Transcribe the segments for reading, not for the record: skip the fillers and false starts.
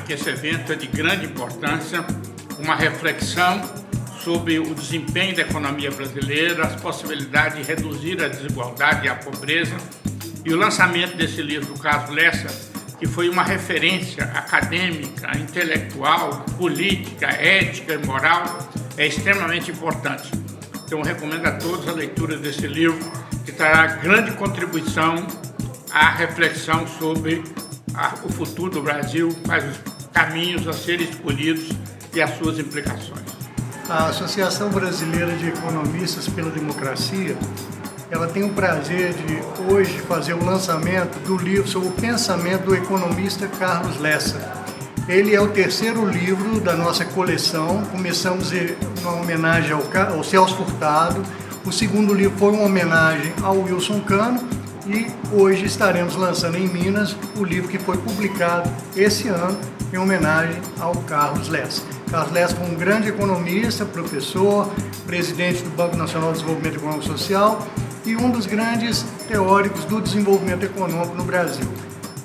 que esse evento é de grande importância, uma reflexão sobre o desempenho da economia brasileira, as possibilidades de reduzir a desigualdade e a pobreza, e o lançamento desse livro do Carlos Lessa, que foi uma referência acadêmica, intelectual, política, ética e moral, é extremamente importante. Então, eu recomendo a todos a leitura desse livro, que trará grande contribuição à reflexão sobre o futuro do Brasil, quais os caminhos a serem escolhidos e as suas implicações. A Associação Brasileira de Economistas pela Democracia, ela tem o prazer de hoje fazer o lançamento do livro sobre o pensamento do economista Carlos Lessa. Ele é o terceiro livro da nossa coleção. Começamos uma homenagem ao Celso Furtado, o segundo livro foi uma homenagem ao Wilson Cano, e hoje estaremos lançando em Minas o livro que foi publicado esse ano em homenagem ao Carlos Lessa. Carlos Lessa foi um grande economista, professor, presidente do Banco Nacional de Desenvolvimento Econômico e Social e um dos grandes teóricos do desenvolvimento econômico no Brasil.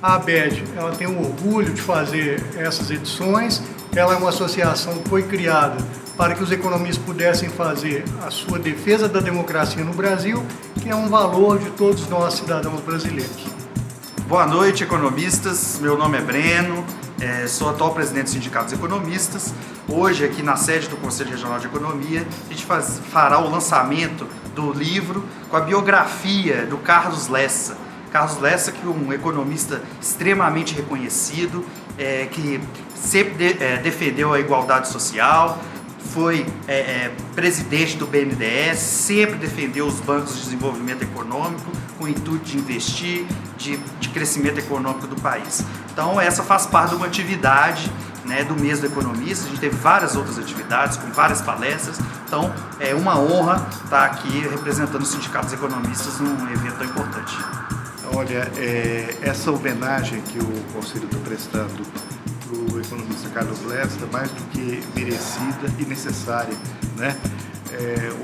A ABED, ela tem o orgulho de fazer essas edições. Ela é uma associação que foi criada para que os economistas pudessem fazer a sua defesa da democracia no Brasil, que é um valor de todos nós, cidadãos brasileiros. Boa noite, economistas. Meu nome é Breno, sou atual presidente do Sindicato dos Economistas. Hoje, aqui na sede do Conselho Regional de Economia, a gente fará o lançamento do livro com a biografia do Carlos Lessa. Carlos Lessa, que é um economista extremamente reconhecido, que sempre defendeu a igualdade social, foi presidente do BNDES, sempre defendeu os bancos de desenvolvimento econômico com o intuito de investir, de crescimento econômico do país. Então essa faz parte de uma atividade, né, do mês do economista. A gente teve várias outras atividades, com várias palestras, então é uma honra estar aqui representando os sindicatos economistas num evento tão importante. Olha, essa homenagem que o Conselho está prestando para o economista Carlos Lessa, mais do que merecida e necessária, né?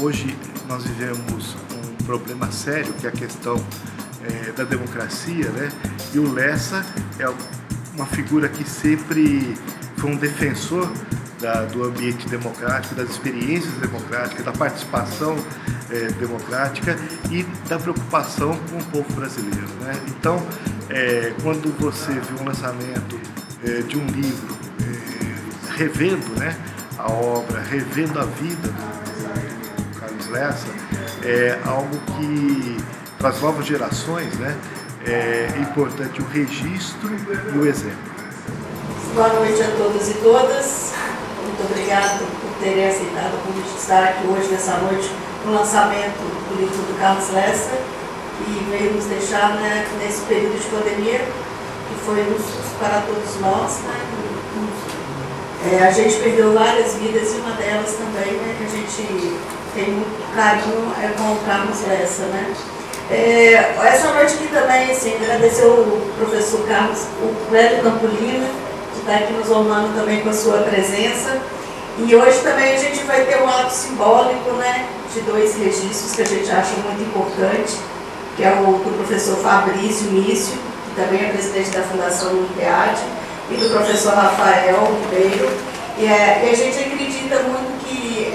Hoje nós vivemos um problema sério, que é a questão da democracia, né? E o Lessa é uma figura que sempre foi um defensor do ambiente democrático, das experiências democráticas, da participação democrática e da preocupação com o povo brasileiro, né? Então, quando você vê um lançamento de um livro revendo, né, a obra, revendo a vida do Carlos Lessa, é algo que para as novas gerações, né, é importante o registro e o exemplo. Boa noite a todos e todas. Muito obrigada por terem aceitado o convite de estar aqui hoje, nessa noite, no lançamento do livro do Carlos Lessa, e veio nos deixar, né, nesse período de pandemia, que foi um susto para todos nós, né? A gente perdeu várias vidas, e uma delas também, né, que a gente tem muito carinho, com o Carlos Lessa, né? Essa noite aqui também, assim, agradecer o professor Carlos, o Clélio Campolina, que está aqui nos honrando também com a sua presença. E hoje também a gente vai ter um ato simbólico, né, de dois registros que a gente acha muito importante, que é o do professor Fabrício Mício, que também é presidente da Fundação Olimpiade, e do professor Rafael Ribeiro. E a gente acredita muito que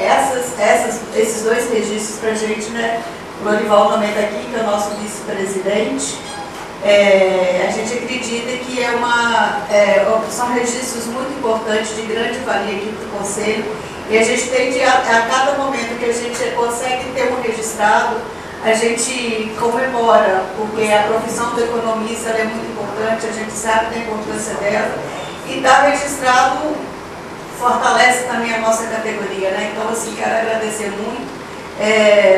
esses dois registros para a gente, né, o Lorival também está aqui, que é o nosso vice-presidente, a gente acredita que são registros muito importantes, de grande valia aqui para o Conselho, e a gente tem a cada momento que a gente consegue ter um registrado, a gente comemora, porque a profissão do economista é muito importante, a gente sabe da importância dela, e estar registrado fortalece também a nossa categoria, né? Então, assim, quero agradecer muito.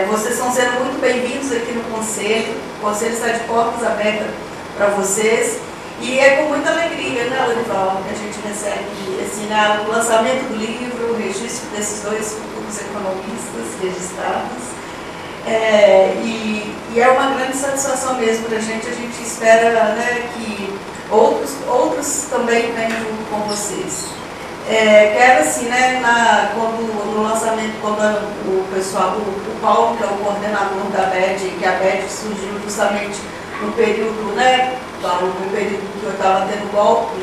Vocês estão sendo muito bem-vindos aqui no Conselho. O Conselho está de portas abertas para vocês. E é com muita alegria, né, Lorival, que a gente recebe assim, o lançamento do livro, o registro desses dois futuros economistas registrados. E é uma grande satisfação mesmo para a gente espera, né, que outros também venham junto com vocês. Quero assim, né, no lançamento, quando o pessoal, o Paulo, que é o coordenador da ABED, que a ABED surgiu justamente no período, né, no período que eu estava tendo golpe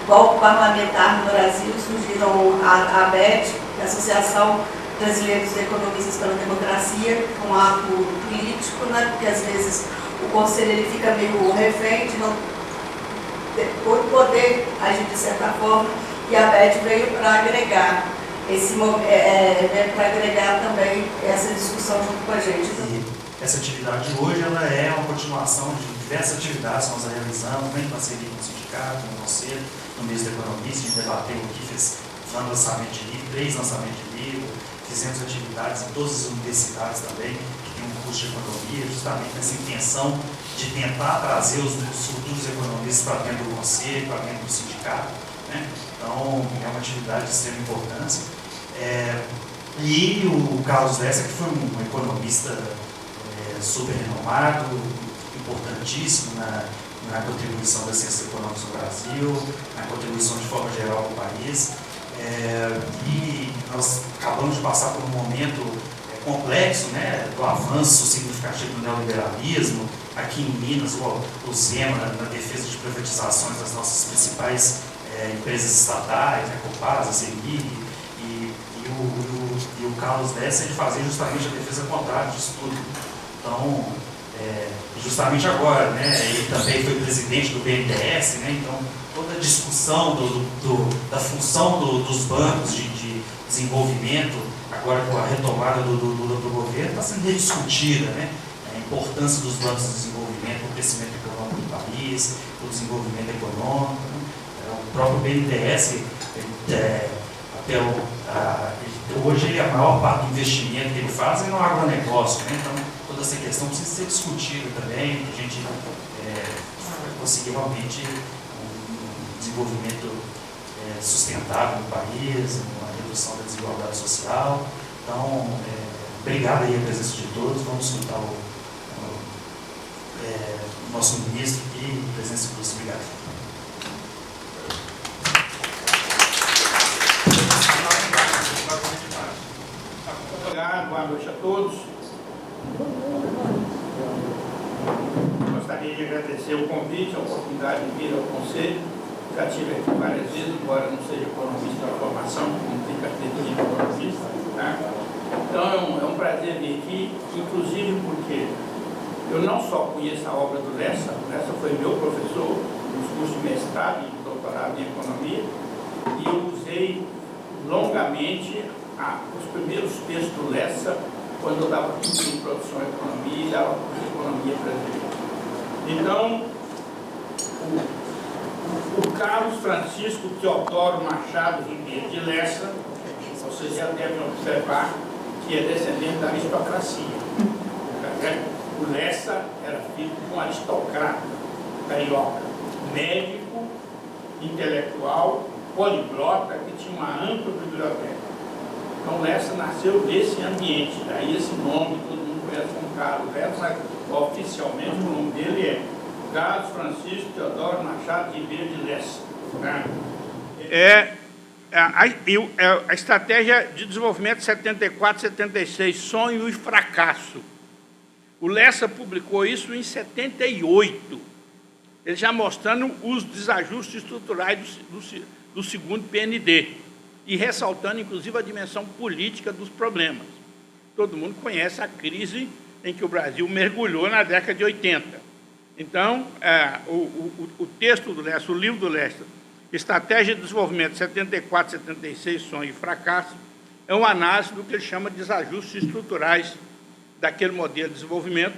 golpe parlamentar no Brasil, surgiram a ABET, a Associação Brasileira dos Economistas pela Democracia, um ato político, né, porque às vezes o Conselho ele fica meio refém de não poder agir de certa forma, e a ABET veio para agregar para agregar também essa discussão junto com a gente. E essa atividade de hoje ela é uma continuação de diversas atividades que nós realizamos, em parceria com o sindicato, com o Conselho, no mês da economia. A gente debateu aqui, fez um lançamento de livro, 3 lançamentos de livro, fizemos atividades em todas as universidades também, que tem um curso de economia, justamente nessa intenção de tentar trazer os futuros economistas para dentro do Conselho, para dentro do sindicato, né? Então, é uma atividade de extrema importância. E o Carlos Lessa, que foi um economista super renomado, importantíssimo na contribuição das ciências econômicas no Brasil, na contribuição de forma geral para o país. E nós acabamos de passar por um momento complexo, né, do avanço significativo do neoliberalismo. Aqui em Minas, o Zema, na defesa de privatizações das nossas principais empresas estatais, né, Copasa, CEMIG, e o Carlos Lessa, ele fazia justamente a defesa contrária disso tudo. Então, justamente agora, né, ele também foi presidente do BNDES, né, então toda a discussão da função dos bancos de desenvolvimento, agora com a retomada do governo, está sendo rediscutida, né, a importância dos bancos de desenvolvimento para o crescimento econômico do país, para o desenvolvimento econômico, né. O próprio BNDES, hoje a maior parte do investimento que ele faz é no agronegócio, né? Então toda essa questão precisa ser discutida também, para a gente conseguir realmente um desenvolvimento sustentável no país, uma redução da desigualdade social. Então, obrigado aí a presença de todos, vamos escutar o nosso ministro aqui, presença ilustre. Obrigado. Boa noite a todos. Gostaria de agradecer o convite, a oportunidade de vir ao Conselho. Já estive aqui várias vezes, embora não seja economista da formação, não tenho carteira de economista. Tá? Então é um prazer vir aqui, inclusive porque eu não só conheço a obra do Lessa, o Lessa foi meu professor nos cursos de mestrado e doutorado em economia, e eu usei longamente os primeiros textos do Lessa, quando eu dava curso de introdução à economia e dava curso de economia brasileira. Então, o Carlos Francisco Teodoro Machado Ribeiro de Lessa, vocês já devem observar que é descendente da aristocracia. O Lessa era filho de um aristocrata carioca, médico, intelectual, poliglota, que tinha uma ampla biblioteca. Então, Lessa nasceu desse ambiente, daí esse nome, todo mundo conhece como Carlos Lessa, mas oficialmente o nome dele é Carlos Francisco Teodoro Machado Ribeiro de Lessa. A estratégia de desenvolvimento 74-76, sonho e fracasso. O Lessa publicou isso em 78, ele já mostrando os desajustes estruturais do segundo PND. E ressaltando, inclusive, a dimensão política dos problemas. Todo mundo conhece a crise em que o Brasil mergulhou na década de 80. Então, o texto do Lessa, o livro do Lessa, Estratégia de Desenvolvimento 74-76, Sonho e Fracasso, é uma análise do que ele chama de desajustes estruturais daquele modelo de desenvolvimento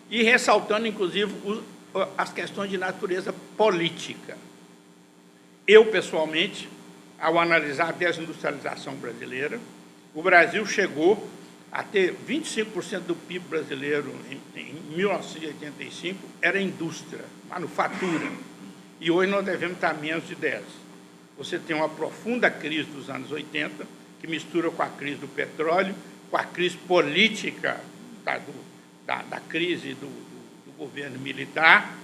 e ressaltando, inclusive, as questões de natureza política. Eu, pessoalmente, ao analisar a desindustrialização brasileira, o Brasil chegou a ter 25% do PIB brasileiro em 1985, era indústria, manufatura, e hoje nós devemos estar a menos de 10%. Você tem uma profunda crise dos anos 80, que mistura com a crise do petróleo, com a crise política da crise do governo militar,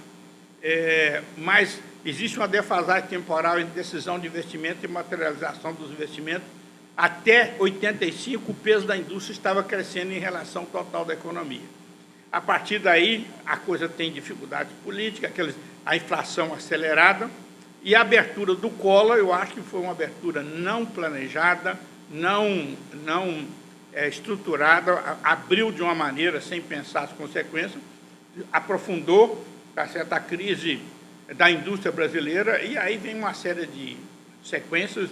mas existe uma defasagem temporal entre decisão de investimento e materialização dos investimentos. Até 85, o peso da indústria estava crescendo em relação total da economia. A partir daí, a coisa tem dificuldades políticas, a inflação acelerada, E a abertura do Collor, eu acho que foi uma abertura não planejada, não estruturada, abriu de uma maneira sem pensar as consequências, aprofundou, tá certo, a crise da indústria brasileira, e aí vem uma série de sequências.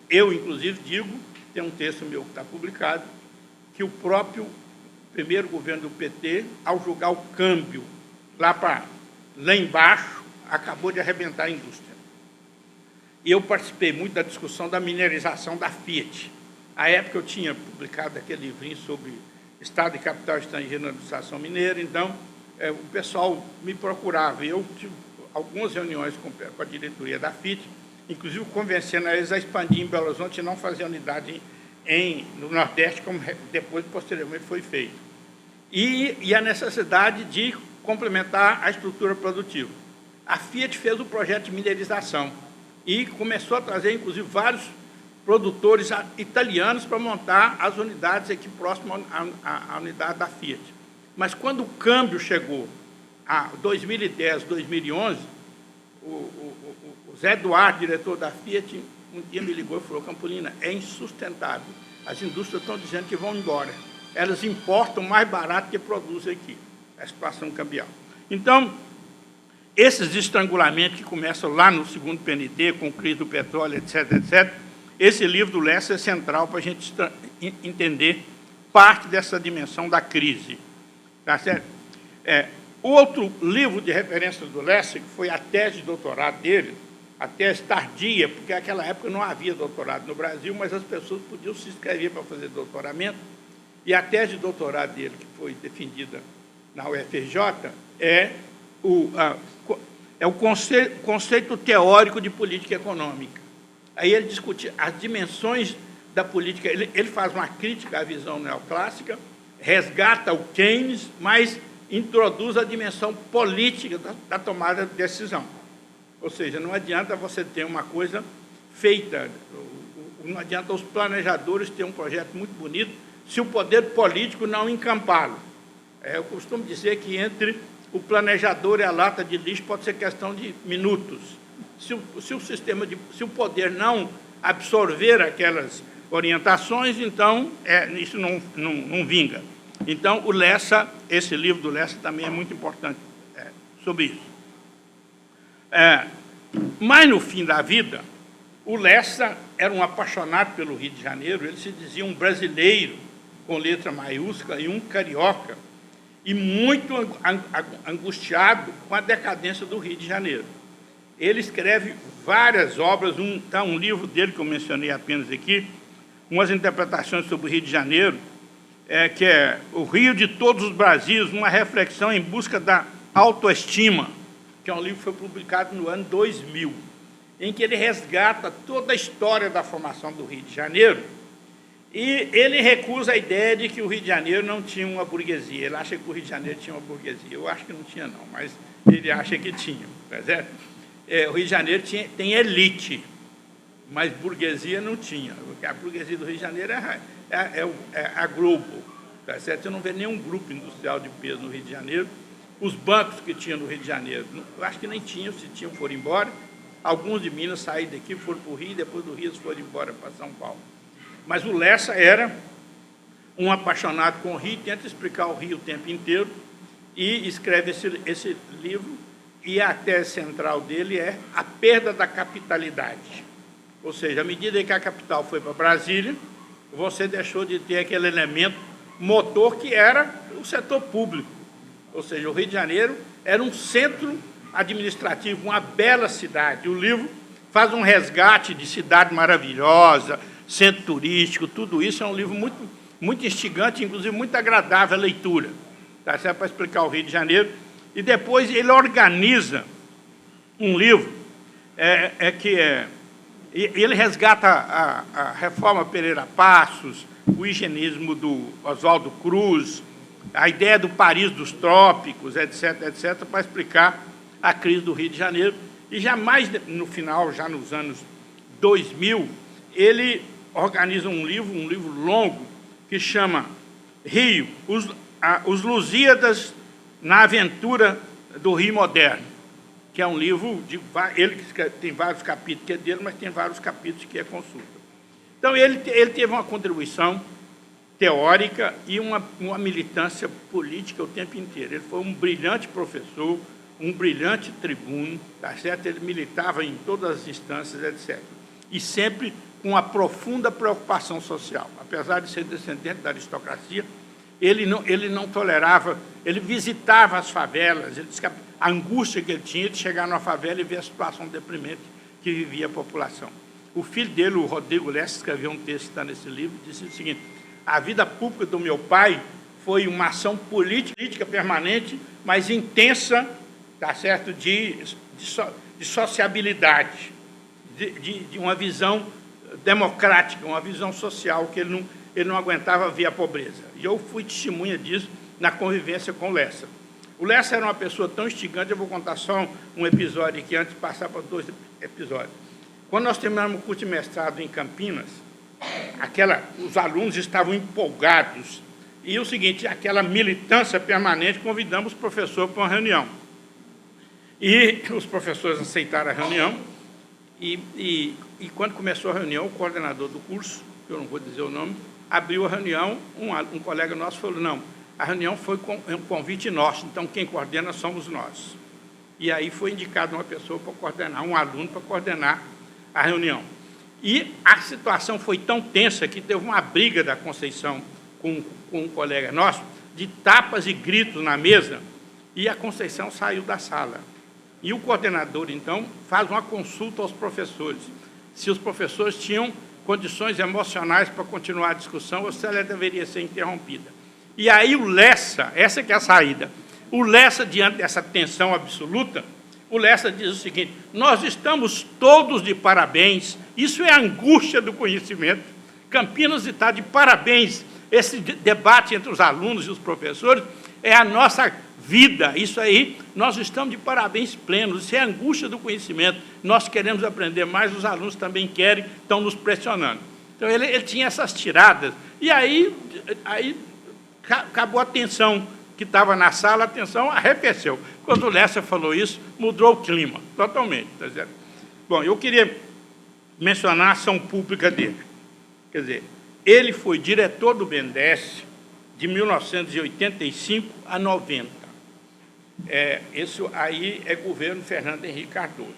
Eu, inclusive, digo, tem um texto meu que está publicado, que o próprio primeiro governo do PT, ao julgar o câmbio lá embaixo, acabou de arrebentar a indústria. E eu participei muito da discussão da minerização da Fiat. À época eu tinha publicado aquele livrinho sobre Estado e Capital Estrangeiro na Administração Mineira, então o pessoal me procurava. Eu tive algumas reuniões com a diretoria da Fiat, inclusive convencendo eles a expandir em Belo Horizonte e não fazer unidade no Nordeste, como depois, posteriormente, foi feito. E a necessidade de complementar a estrutura produtiva. A Fiat fez o projeto de minerização e começou a trazer, inclusive, vários produtores italianos para montar as unidades aqui próximo à unidade da Fiat. Mas quando o câmbio chegou a 2010, 2011, o Zé Eduardo, diretor da Fiat, um dia me ligou e falou: Campolina, é insustentável. As indústrias estão dizendo que vão embora. Elas importam mais barato que produzem aqui. A situação cambial. Então, esses estrangulamentos que começam lá no segundo PND, com crise do petróleo, etc., etc., esse livro do Lessa é central para a gente entender parte dessa dimensão da crise. Tá certo? Outro livro de referência do Lessa, que foi a tese de doutorado dele, a tese tardia, porque naquela época não havia doutorado no Brasil, mas as pessoas podiam se inscrever para fazer doutoramento, e a tese de doutorado dele, que foi defendida na UFRJ, é o conceito teórico de política econômica. Aí ele discute as dimensões da política, ele faz uma crítica à visão neoclássica, resgata o Keynes, mas introduz a dimensão política da tomada de decisão. Ou seja, não adianta você ter uma coisa feita, não adianta os planejadores terem um projeto muito bonito se o poder político não encampá-lo. Eu costumo dizer que entre o planejador e a lata de lixo pode ser questão de minutos. Se o poder não absorver aquelas orientações, então isso não vinga. Então, o Lessa, esse livro do Lessa também é muito importante sobre isso. Mas, no fim da vida, o Lessa era um apaixonado pelo Rio de Janeiro, ele se dizia um brasileiro, com letra maiúscula, e um carioca, e muito angustiado com a decadência do Rio de Janeiro. Ele escreve várias obras, um livro dele que eu mencionei apenas aqui, umas interpretações sobre o Rio de Janeiro, que é O Rio de Todos os Brasis, uma reflexão em busca da autoestima, que é um livro que foi publicado no ano 2000, em que ele resgata toda a história da formação do Rio de Janeiro, e ele recusa a ideia de que o Rio de Janeiro não tinha uma burguesia. Ele acha que o Rio de Janeiro tinha uma burguesia. Eu acho que não tinha, não, mas ele acha que tinha. Tá certo? O Rio de Janeiro tem elite, mas burguesia não tinha. A burguesia do Rio de Janeiro é a Globo. Tá certo? Eu não vejo nenhum grupo industrial de peso no Rio de Janeiro. Os bancos que tinha no Rio de Janeiro, eu acho que nem tinham, se tinham, foram embora. Alguns de Minas saíram daqui, foram para o Rio, depois do Rio eles foram embora para São Paulo. Mas o Lessa era um apaixonado com o Rio, tenta explicar o Rio o tempo inteiro e escreve esse livro, e a tese central dele é a perda da capitalidade. Ou seja, à medida que a capital foi para Brasília, você deixou de ter aquele elemento motor que era o setor público. Ou seja, o Rio de Janeiro era um centro administrativo, uma bela cidade. O livro faz um resgate de cidade maravilhosa, centro turístico, tudo isso. É um livro muito, muito instigante, inclusive muito agradável à leitura, tá certo? Para explicar o Rio de Janeiro. E depois ele organiza um livro ele resgata a reforma Pereira Passos, o higienismo do Oswaldo Cruz, a ideia do Paris dos trópicos, etc., etc., para explicar a crise do Rio de Janeiro. E já mais no final, já nos anos 2000, ele organiza um livro longo, que chama Rio, os Lusíadas na Aventura do Rio Moderno. que é um livro, ele que tem vários capítulos que é dele, mas tem vários capítulos que é consulta. Então, ele teve uma contribuição teórica e uma militância política o tempo inteiro. Ele foi um brilhante professor, um brilhante tribuno, tá certo? Ele militava em todas as instâncias, etc. E sempre com uma profunda preocupação social. Apesar de ser descendente da aristocracia, ele não tolerava, ele visitava as favelas, ele disse que a angústia que ele tinha de chegar numa favela e ver a situação deprimente que vivia a população. O filho dele, o Rodrigo Lessa, escreveu um texto que está nesse livro, disse o seguinte: a vida pública do meu pai foi uma ação política permanente, mas intensa, tá certo, de sociabilidade, de uma visão democrática, uma visão social, que ele não aguentava ver a pobreza. E eu fui testemunha disso na convivência com o Lessa. O Lessa era uma pessoa tão instigante, eu vou contar só um episódio aqui, antes de passar para 2 episódios. Quando nós terminamos o curso de mestrado em Campinas, os alunos estavam empolgados. E o seguinte, aquela militância permanente, convidamos o professor para uma reunião. E os professores aceitaram a reunião, e quando começou a reunião, o coordenador do curso, que eu não vou dizer o nome, abriu a reunião, um colega nosso falou: não, a reunião foi um convite nosso, então quem coordena somos nós. E aí foi indicado uma pessoa para coordenar, um aluno para coordenar a reunião. E a situação foi tão tensa que teve uma briga da Conceição com um colega nosso, de tapas e gritos na mesa, e a Conceição saiu da sala. E o coordenador, então, faz uma consulta aos professores, se os professores tinham condições emocionais para continuar a discussão ou se ela deveria ser interrompida. E aí o Lessa, essa que é a saída, o Lessa, diante dessa tensão absoluta, o Lessa diz o seguinte: nós estamos todos de parabéns, isso é a angústia do conhecimento. Campinas está de parabéns, esse debate entre os alunos e os professores é a nossa vida, isso aí, nós estamos de parabéns plenos, isso é a angústia do conhecimento, nós queremos aprender mais, os alunos também querem, estão nos pressionando. Então, ele tinha essas tiradas, e aí acabou a tensão que estava na sala, a tensão arrefeceu. Quando o Lessa falou isso, mudou o clima, totalmente. Tá certo? Bom, eu queria mencionar a ação pública dele. Quer dizer, ele foi diretor do BNDES de 1985 a 90. Isso aí é governo Fernando Henrique Cardoso.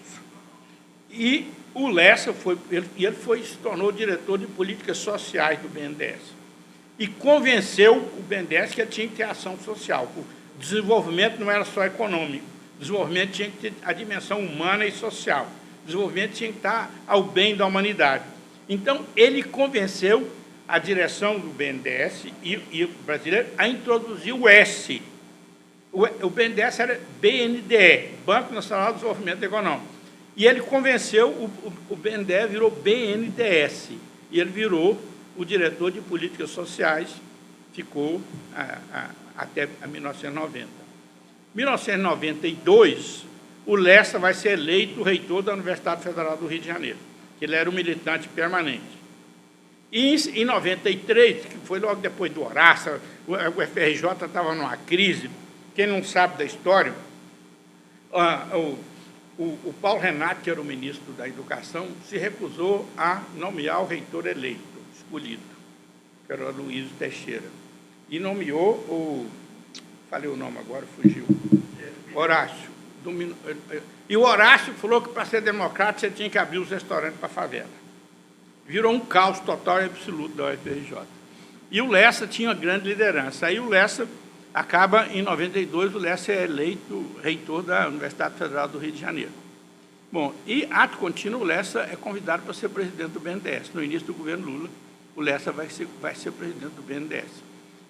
E o Lessa se tornou diretor de políticas sociais do BNDES. E convenceu o BNDES que tinha que ter ação social. O desenvolvimento não era só econômico, o desenvolvimento tinha que ter a dimensão humana e social. O desenvolvimento tinha que estar ao bem da humanidade. Então, ele convenceu a direção do BNDES e o brasileiro a introduzir o S. O BNDES era BNDE, Banco Nacional de Desenvolvimento Econômico. E ele convenceu, o BNDES virou BNDES, e ele virou o diretor de políticas sociais, ficou até 1990. Em 1992, o Lessa vai ser eleito reitor da Universidade Federal do Rio de Janeiro, que ele era um militante permanente. E em 93, que foi logo depois do Horácio, o FRJ estava numa crise. Quem não sabe da história, o Paulo Renato, que era o ministro da Educação, se recusou a nomear o reitor eleito, escolhido, que era o Luiz Teixeira. E nomeou falei o nome agora, fugiu, Horácio. E o Horácio falou que, para ser democrático, você tinha que abrir os restaurantes para a favela. Virou um caos total e absoluto da UFRJ. E o Lessa tinha uma grande liderança. Aí o Lessa acaba, em 92, o Lessa é eleito reitor da Universidade Federal do Rio de Janeiro. Bom, e, ato contínuo, o Lessa é convidado para ser presidente do BNDES. No início do governo Lula, o Lessa vai ser presidente do BNDES.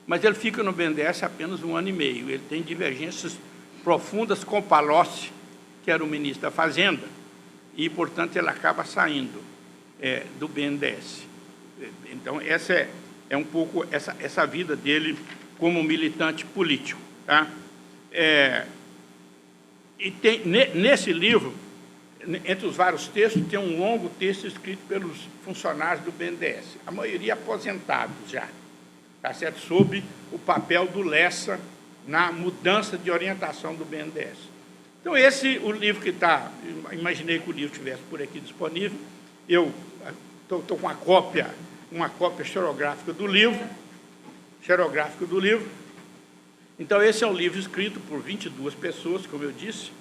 Mas ele fica no BNDES apenas 1 ano e meio. Ele tem divergências profundas com o Palocci, que era o ministro da Fazenda, e, portanto, ele acaba saindo do BNDES. Então, essa é um pouco essa vida dele como militante político. Tá? E tem, nesse livro, entre os vários textos, tem um longo texto escrito pelos funcionários do BNDES, a maioria aposentados já, tá certo? Sobre o papel do Lessa na mudança de orientação do BNDES. Então, esse o livro que está... Imaginei que o livro estivesse por aqui disponível. Eu estou com uma cópia xerográfica do livro. Então, esse é um livro escrito por 22 pessoas, como eu disse,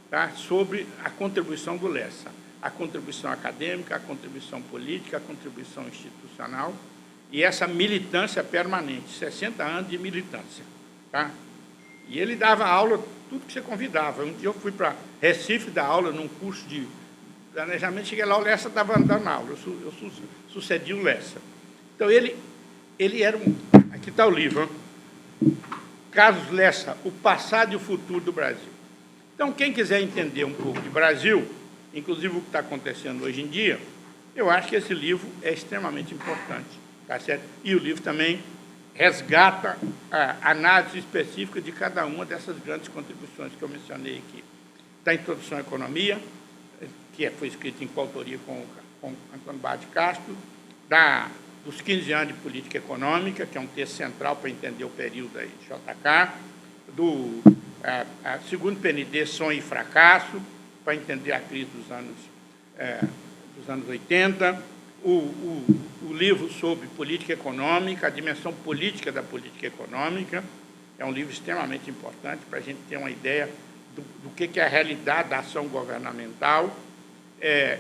tá? Sobre a contribuição do Lessa. A contribuição acadêmica, a contribuição política, a contribuição institucional e essa militância permanente, 60 anos de militância. Tá? E ele dava aula, tudo que você convidava. Um dia eu fui para Recife dar aula num curso de planejamento, cheguei lá, o Lessa estava dando aula, eu sucedi o Lessa. Então, ele era um... Aqui está o livro, Carlos Lessa, o passado e o futuro do Brasil. Então, quem quiser entender um pouco de Brasil, inclusive o que está acontecendo hoje em dia, eu acho que esse livro é extremamente importante. Tá certo? E o livro também resgata a análise específica de cada uma dessas grandes contribuições que eu mencionei aqui. Da Introdução à Economia, que foi escrito em coautoria com Antônio Barra de Castro, dos 15 anos de política econômica, que é um texto central para entender o período aí de JK, do segundo PND, Sonho e Fracasso, para entender a crise dos anos 80, o livro sobre política econômica, a dimensão política da política econômica, é um livro extremamente importante para a gente ter uma ideia do que é a realidade da ação governamental.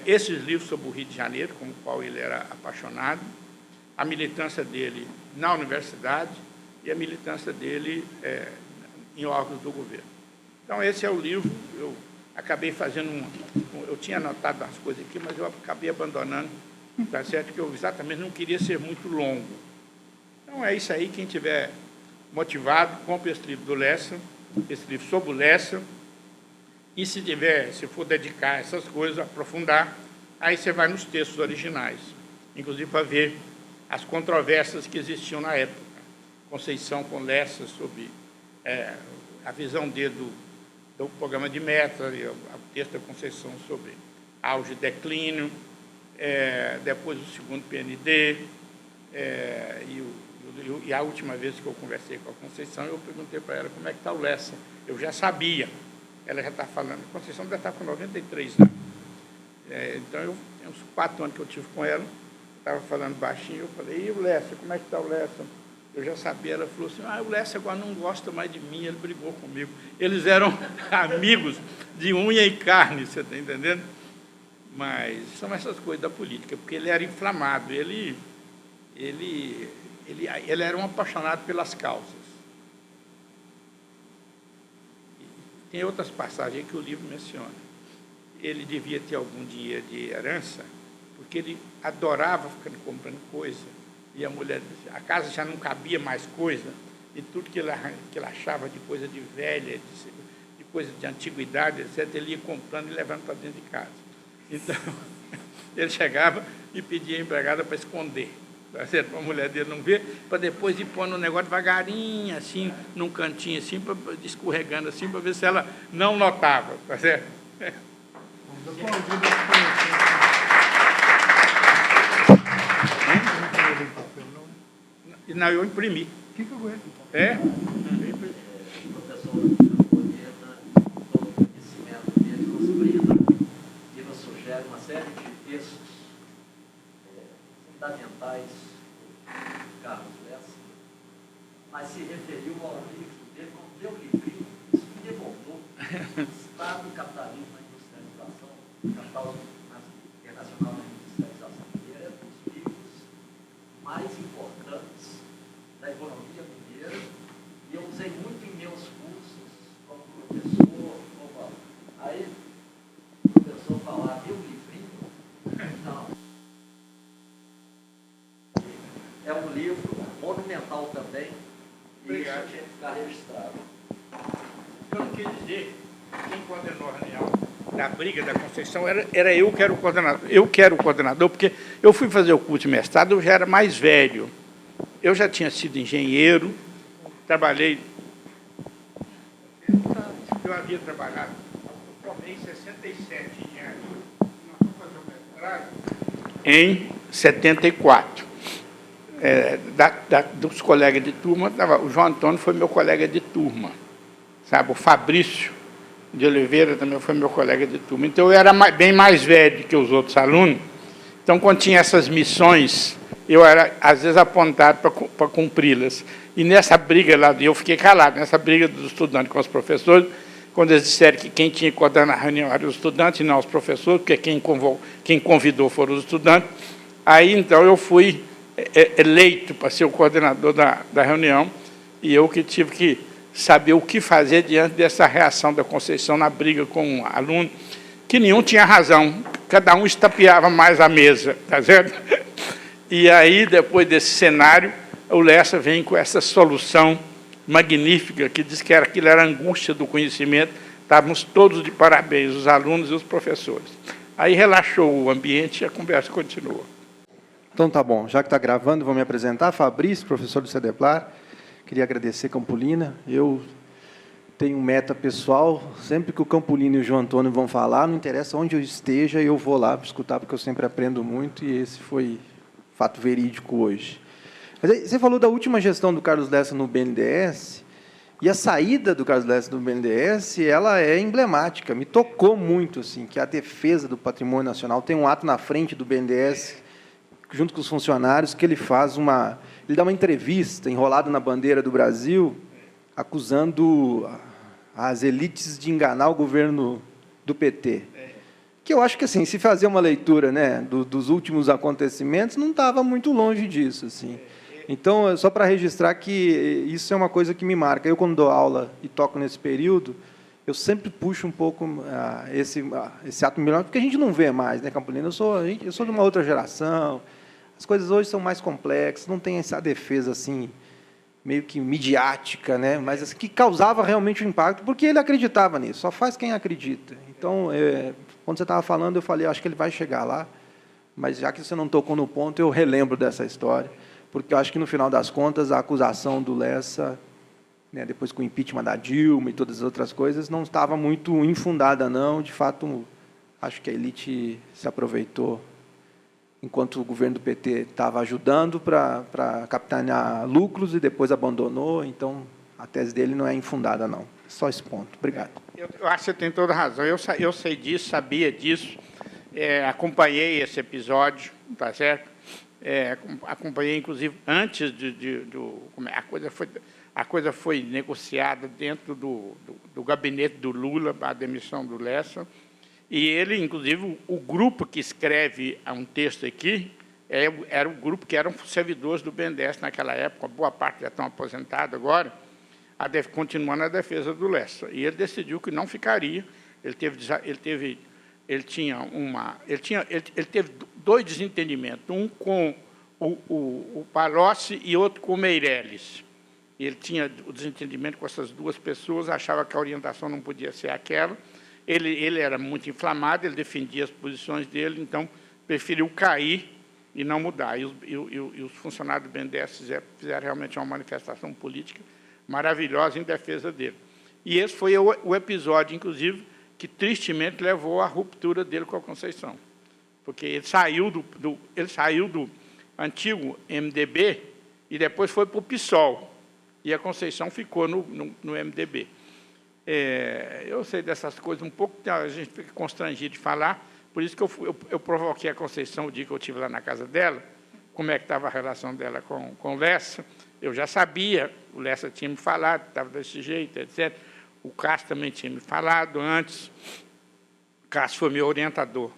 Esses livros sobre o Rio de Janeiro, com o qual ele era apaixonado, a militância dele na universidade e a militância dele em órgãos do governo. Então, esse é o livro. Eu acabei fazendo eu tinha anotado as coisas aqui, mas eu acabei abandonando, tá certo? Que eu exatamente não queria ser muito longo. Então, é isso aí. Quem tiver motivado, compre esse livro do Lessa, esse livro sobre o Lessa, e se for dedicar essas coisas, aprofundar, aí você vai nos textos originais, inclusive para ver as controvérsias que existiam na época. Conceição com Lessa sobre a visão dele do programa de metas, o texto da Conceição sobre auge e declínio, depois o segundo PND, e a última vez que eu conversei com a Conceição, eu perguntei para ela como é que está o Lessa. Eu já sabia. Ela já está falando. A Conceição já está com 93 anos. Então, tem uns 4 anos que eu tive com ela, estava falando baixinho, eu falei, e o Lessa, como é que está o Lessa? Eu já sabia, ela falou assim, o Lessa agora não gosta mais de mim, ele brigou comigo. Eles eram amigos de unha e carne, você está entendendo? Mas são essas coisas da política, porque ele era inflamado, ele era um apaixonado pelas causas. Tem outras passagens que o livro menciona. Ele devia ter algum dinheiro de herança, porque ele adorava ficar comprando coisa. E a mulher, a casa já não cabia mais coisa, e tudo que ele achava de coisa de velha, de coisa de antiguidade, etc., ele ia comprando e levando para dentro de casa. Então, ele chegava e pedia a empregada para esconder, para a mulher dele não ver, para depois ir pondo o negócio devagarinho, assim, num cantinho, assim, escorregando assim, para ver se ela não notava, tá certo? Não, eu imprimi. O que eu aguento? O professor Boneta, todo o conhecimento dele nos brinda e nos sugere uma série de textos fundamentais do Carlos Lessa, mas se referiu ao livro dele, como deu livrinho, isso me revoltou. Estado do capitalismo na industrialização, capital internacional na industrialização mineira, é um dos livros mais importantes da economia mineira, e eu usei muito em meus cursos como professor, aí o professor falava, meu livrinho, não. É um livro monumental também, e isso tinha que ficar registrado. Eu não quis dizer, quem coordenou a reunião da briga da Conceição era eu que era o coordenador. Eu que era o coordenador, porque eu fui fazer o curso de mestrado, eu já era mais velho. Eu já tinha sido engenheiro, trabalhei... Eu havia trabalhado, eu formei em 67 engenharia. Nós fomos fazer o mestrado em 74. Dos colegas de turma, o João Antônio foi meu colega de turma, sabe? O Fabrício, de Oliveira também foi meu colega de turma. Então, eu era bem mais velho que os outros alunos. Então, quando tinha essas missões, eu era, às vezes, apontado para cumpri-las. E nessa briga lá, eu fiquei calado, nessa briga dos estudantes com os professores, quando eles disseram que quem tinha que coordenar a reunião eram os estudantes e não os professores, porque quem convidou foram os estudantes. Aí, então, eu fui eleito para ser o coordenador da reunião, e eu que tive que saber o que fazer diante dessa reação da Conceição na briga com um aluno, que nenhum tinha razão, cada um estapeava mais a mesa, tá certo? E aí, depois desse cenário, o Lessa vem com essa solução magnífica, que diz que aquilo era a angústia do conhecimento, estávamos todos de parabéns, os alunos e os professores. Aí relaxou o ambiente e a conversa continuou. Então tá bom, já que está gravando, vou me apresentar. Fabrício, professor do CEDEPLAR. Queria agradecer Campolina. Eu tenho meta pessoal, sempre que o Campolina e o João Antônio vão falar, não interessa onde eu esteja, eu vou lá para escutar, porque eu sempre aprendo muito, e esse foi fato verídico hoje. Mas aí, você falou da última gestão do Carlos Lessa no BNDES, e a saída do Carlos Lessa do BNDES, ela é emblemática, me tocou muito, assim, que a defesa do patrimônio nacional tem um ato na frente do BNDES, junto com os funcionários, que ele faz ele dá uma entrevista enrolado na bandeira do Brasil, acusando as elites de enganar o governo do PT. Que eu acho que, assim, se fazer uma leitura, né, dos últimos acontecimentos, não estava muito longe disso, assim. Então, só para registrar que isso é uma coisa que me marca. Eu, quando dou aula e toco nesse período, eu sempre puxo um pouco esse ato milionário, porque a gente não vê mais, né, Campolina? Eu sou de uma outra geração, as coisas hoje são mais complexas, não tem essa defesa, assim, meio que midiática, né? Mas assim, que causava realmente um impacto, porque ele acreditava nisso, só faz quem acredita. Então, quando você estava falando, eu falei, acho que ele vai chegar lá, mas já que você não tocou no ponto, eu relembro dessa história, porque eu acho que, no final das contas, a acusação do Lessa, né, depois com o impeachment da Dilma e todas as outras coisas, não estava muito infundada, não. De fato, acho que a elite se aproveitou, enquanto o governo do PT estava ajudando para capitanear lucros e depois abandonou. Então, a tese dele não é infundada, não. Só esse ponto. Obrigado. Eu acho que você tem toda a razão. Eu sei disso, sabia disso, acompanhei esse episódio, tá certo? Acompanhei, inclusive, antes a coisa foi negociada dentro do gabinete do Lula, a demissão do Lessa, e ele, inclusive, o grupo que escreve um texto aqui, era o grupo que eram servidores do BNDES naquela época, boa parte já estão aposentados agora, continuando a defesa do Lessa. E ele decidiu que não ficaria. Ele teve dois desentendimentos, um com o Palocci e outro com o Meirelles. Ele tinha o desentendimento com essas duas pessoas, achava que a orientação não podia ser aquela. Ele era muito inflamado, ele defendia as posições dele, então preferiu cair e não mudar. E os funcionários do BNDES fizeram realmente uma manifestação política maravilhosa em defesa dele. E esse foi o episódio, inclusive, que tristemente levou à ruptura dele com a Conceição. Porque ele saiu do antigo MDB e depois foi para o PSOL. E a Conceição ficou no MDB. Eu sei dessas coisas um pouco, a gente fica constrangido de falar, por isso que eu provoquei a Conceição o dia que eu estive lá na casa dela, como é que estava a relação dela com o Lessa. Eu já sabia, o Lessa tinha me falado, estava desse jeito, etc. O Cássio também tinha me falado antes. O Cássio foi meu orientador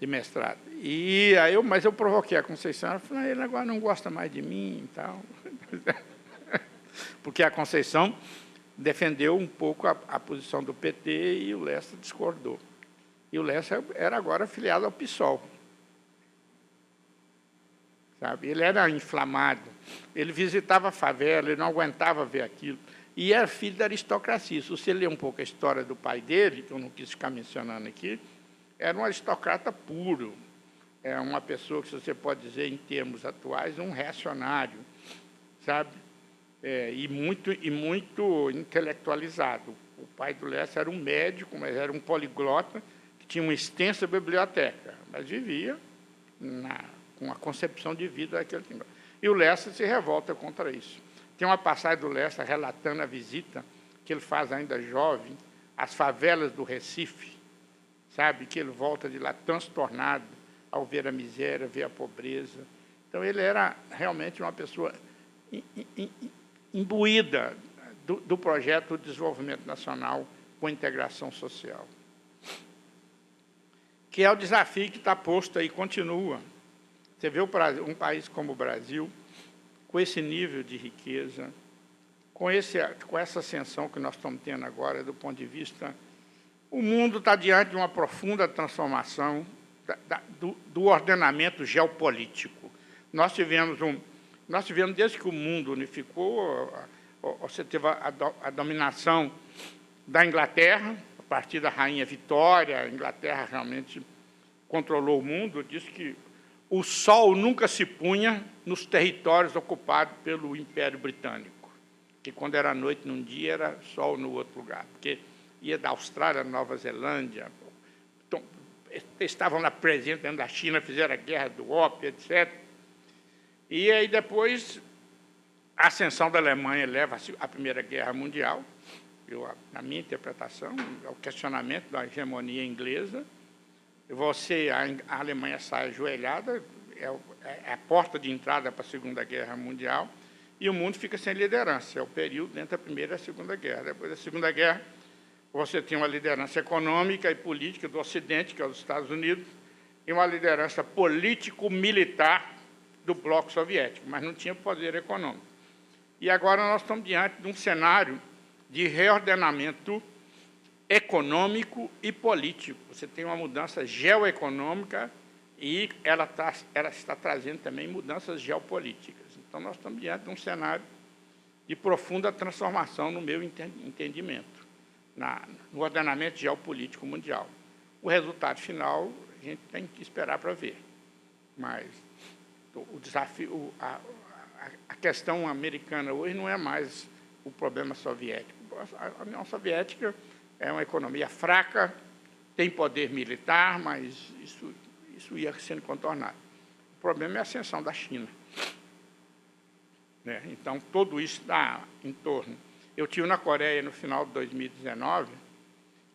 de mestrado. Mas eu provoquei a Conceição, ela falou, ele agora não gosta mais de mim e tal. Porque a Conceição defendeu um pouco a posição do PT e o Lessa discordou. E o Lessa era agora afiliado ao PSOL. Sabe? Ele era inflamado, ele visitava a favela, ele não aguentava ver aquilo. E era filho da aristocracia. Se você ler um pouco a história do pai dele, que eu não quis ficar mencionando aqui, era um aristocrata puro. É uma pessoa que, se você pode dizer, em termos atuais, um reacionário, sabe? E muito intelectualizado. O pai do Lessa era um médico, mas era um poliglota, que tinha uma extensa biblioteca, mas vivia com a concepção de vida daquele tempo. E o Lessa se revolta contra isso. Tem uma passagem do Lessa relatando a visita que ele faz ainda jovem as favelas do Recife, sabe, que ele volta de lá transtornado ao ver a miséria, ver a pobreza. Então, ele era realmente uma pessoa imbuída do projeto de desenvolvimento nacional com integração social, que é o desafio que está posto aí, continua. Você vê um país como o Brasil, com esse nível de riqueza, com essa ascensão que nós estamos tendo agora, do ponto de vista... O mundo está diante de uma profunda transformação do ordenamento geopolítico. Nós tivemos, desde que o mundo unificou, você teve a dominação da Inglaterra, a partir da Rainha Vitória. A Inglaterra realmente controlou o mundo, disse que o sol nunca se punha nos territórios ocupados pelo Império Britânico, que quando era noite num dia, era sol no outro lugar, porque ia da Austrália, Nova Zelândia, então, estavam lá presentes dentro da China, fizeram a guerra do ópio, etc. E aí depois a ascensão da Alemanha leva à Primeira Guerra Mundial, na minha interpretação, ao questionamento da hegemonia inglesa. A Alemanha sai ajoelhada, é a porta de entrada para a Segunda Guerra Mundial, e o mundo fica sem liderança. É o período entre a Primeira e a Segunda Guerra. Depois da Segunda Guerra, você tem uma liderança econômica e política do Ocidente, que é os Estados Unidos, e uma liderança político-militar do bloco soviético, mas não tinha poder econômico. E agora nós estamos diante de um cenário de reordenamento econômico e político. Você tem uma mudança geoeconômica e ela está trazendo também mudanças geopolíticas. Então, nós estamos diante de um cenário de profunda transformação, no meu entendimento, no ordenamento geopolítico mundial. O resultado final, a gente tem que esperar para ver. Mas o desafio, a questão americana hoje não é mais o problema soviético. A União Soviética é uma economia fraca, tem poder militar, mas isso ia sendo contornado. O problema é a ascensão da China. Então, tudo isso está em torno. Eu estive na Coreia no final de 2019.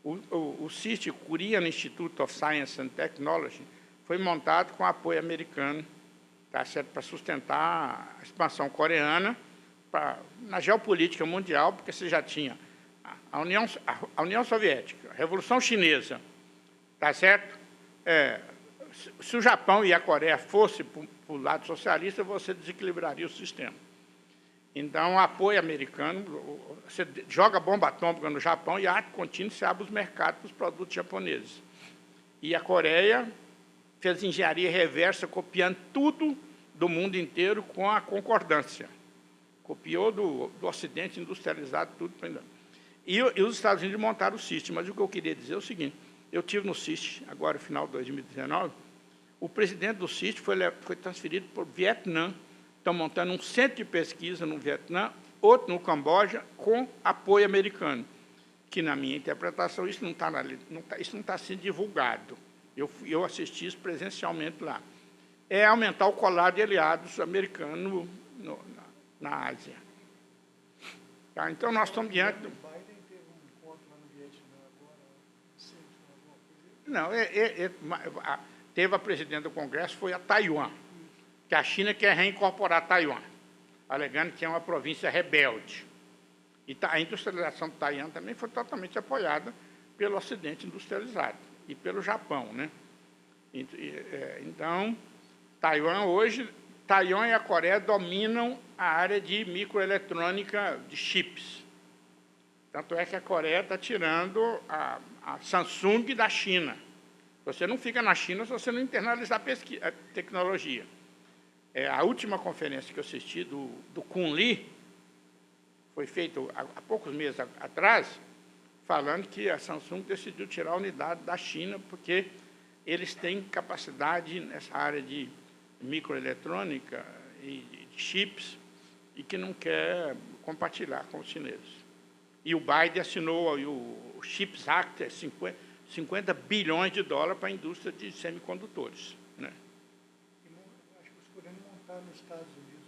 O CIST, Korean Institute of Science and Technology, foi montado com apoio americano, tá certo, para sustentar a expansão coreana na geopolítica mundial, porque você já tinha a União Soviética, a Revolução Chinesa, tá certo? Se o Japão e a Coreia fossem para o lado socialista, você desequilibraria o sistema. Então, o apoio americano, você joga bomba atômica no Japão e, ato contínuo, se abre os mercados para os produtos japoneses. E a Coreia fez engenharia reversa, copiando tudo do mundo inteiro com a concordância. Copiou do Ocidente, industrializado, tudo. E os Estados Unidos montaram o CIST. Mas o que eu queria dizer é o seguinte: eu estive no CIST, agora, no final de 2019, o presidente do CIST foi transferido para o Vietnã. Estão montando um centro de pesquisa no Vietnã, outro no Camboja, com apoio americano, que, na minha interpretação, isso não está sendo divulgado. Eu assisti isso presencialmente lá. É aumentar o colar de aliados americanos na Ásia. Tá? Então, nós estamos diante... Biden teve um encontro lá no Vietnã agora, Não, teve a presidente do Congresso, foi a Taiwan, que a China quer reincorporar Taiwan, alegando que é uma província rebelde. E a industrialização de Taiwan também foi totalmente apoiada pelo Ocidente industrializado e pelo Japão, né? Então, Taiwan e a Coreia dominam a área de microeletrônica de chips. Tanto é que a Coreia está tirando a Samsung da China. Você não fica na China se você não internalizar a tecnologia. A última conferência que eu assisti do Kunli foi feita há poucos meses atrás, falando que a Samsung decidiu tirar a unidade da China porque eles têm capacidade nessa área de microeletrônica e de chips e que não quer compartilhar com os chineses. E o Biden assinou o Chips Act, 50 bilhões de dólares para a indústria de semicondutores, né? acho que os coreanos montaram nos Estados Unidos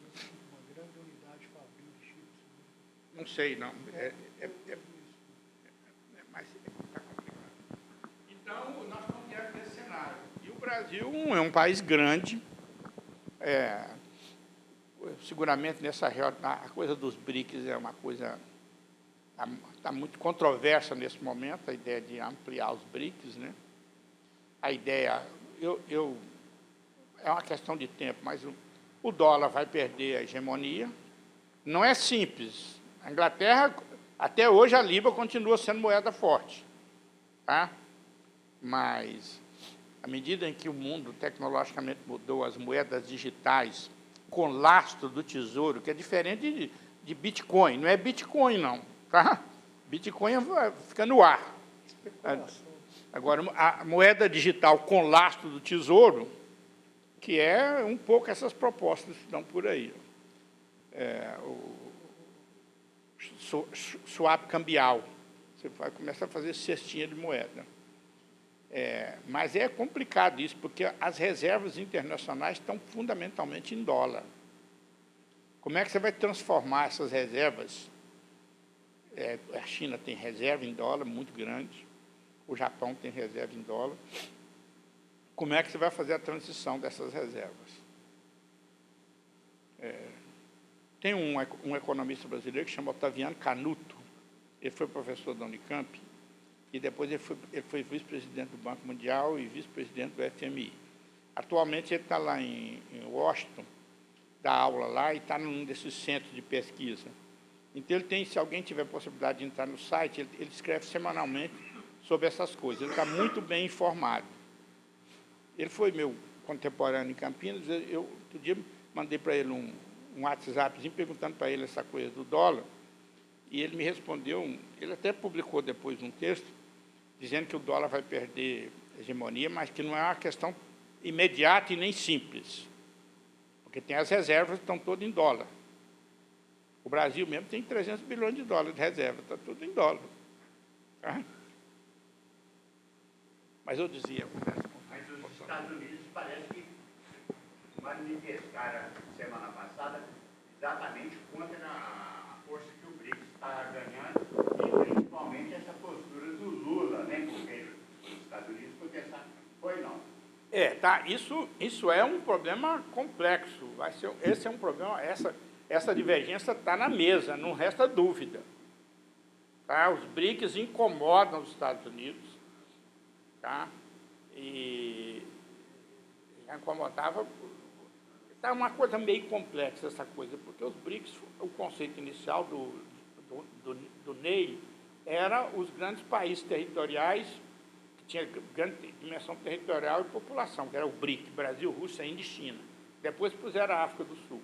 uma grande unidade fabril de chips. Não sei, não. Mas está complicado. Então, nós estamos diante desse cenário. E o Brasil é um país grande. Seguramente, a coisa dos BRICS é uma coisa... Está muito controversa nesse momento, a ideia de ampliar os BRICS, né? A ideia... é uma questão de tempo, mas o dólar vai perder a hegemonia. Não é simples. A Inglaterra, até hoje, a libra continua sendo moeda forte. Tá? Mas, à medida em que o mundo tecnologicamente mudou, as moedas digitais com lastro do tesouro, que é diferente de Bitcoin. Não é Bitcoin, não. Tá? Bitcoin fica no ar. Agora, a moeda digital com lastro do tesouro, que é um pouco essas propostas que estão por aí. O swap cambial. Você começa a fazer cestinha de moeda. Mas é complicado isso, porque as reservas internacionais estão fundamentalmente em dólar. Como é que você vai transformar essas reservas? A China tem reserva em dólar muito grande, o Japão tem reserva em dólar. Como é que você vai fazer a transição dessas reservas? Tem um economista brasileiro que chama Otaviano Canuto, ele foi professor da Unicamp, e depois ele foi vice-presidente do Banco Mundial e vice-presidente do FMI. Atualmente ele está lá em Washington, dá aula lá e está num desses centros de pesquisa. Então, se alguém tiver possibilidade de entrar no site, ele escreve semanalmente sobre essas coisas. Ele está muito bem informado. Ele foi meu contemporâneo em Campinas. Outro dia, mandei para ele um WhatsAppzinho perguntando para ele essa coisa do dólar, e ele me respondeu, ele até publicou depois um texto, dizendo que o dólar vai perder hegemonia, mas que não é uma questão imediata e nem simples, porque tem as reservas que estão todas em dólar. O Brasil mesmo tem 300 bilhões de dólares de reserva, está tudo em dólar. Tá? Mas eu dizia... Mas os Estados Unidos parece que manifestaram semana passada exatamente contra a força que o BRICS está ganhando, e principalmente essa postura do Lula, né? Porque os Estados Unidos protestaram. Foi não? Tá. Isso é um problema complexo. Esse é um problema... Essa divergência está na mesa, não resta dúvida. Tá? Os BRICS incomodam os Estados Unidos, tá? E já incomodava. Está uma coisa meio complexa essa coisa, porque os BRICS, o conceito inicial do Ney era os grandes países territoriais, que tinham grande dimensão territorial e população, que era o BRIC, Brasil, Rússia, Índia e China. Depois puseram a África do Sul.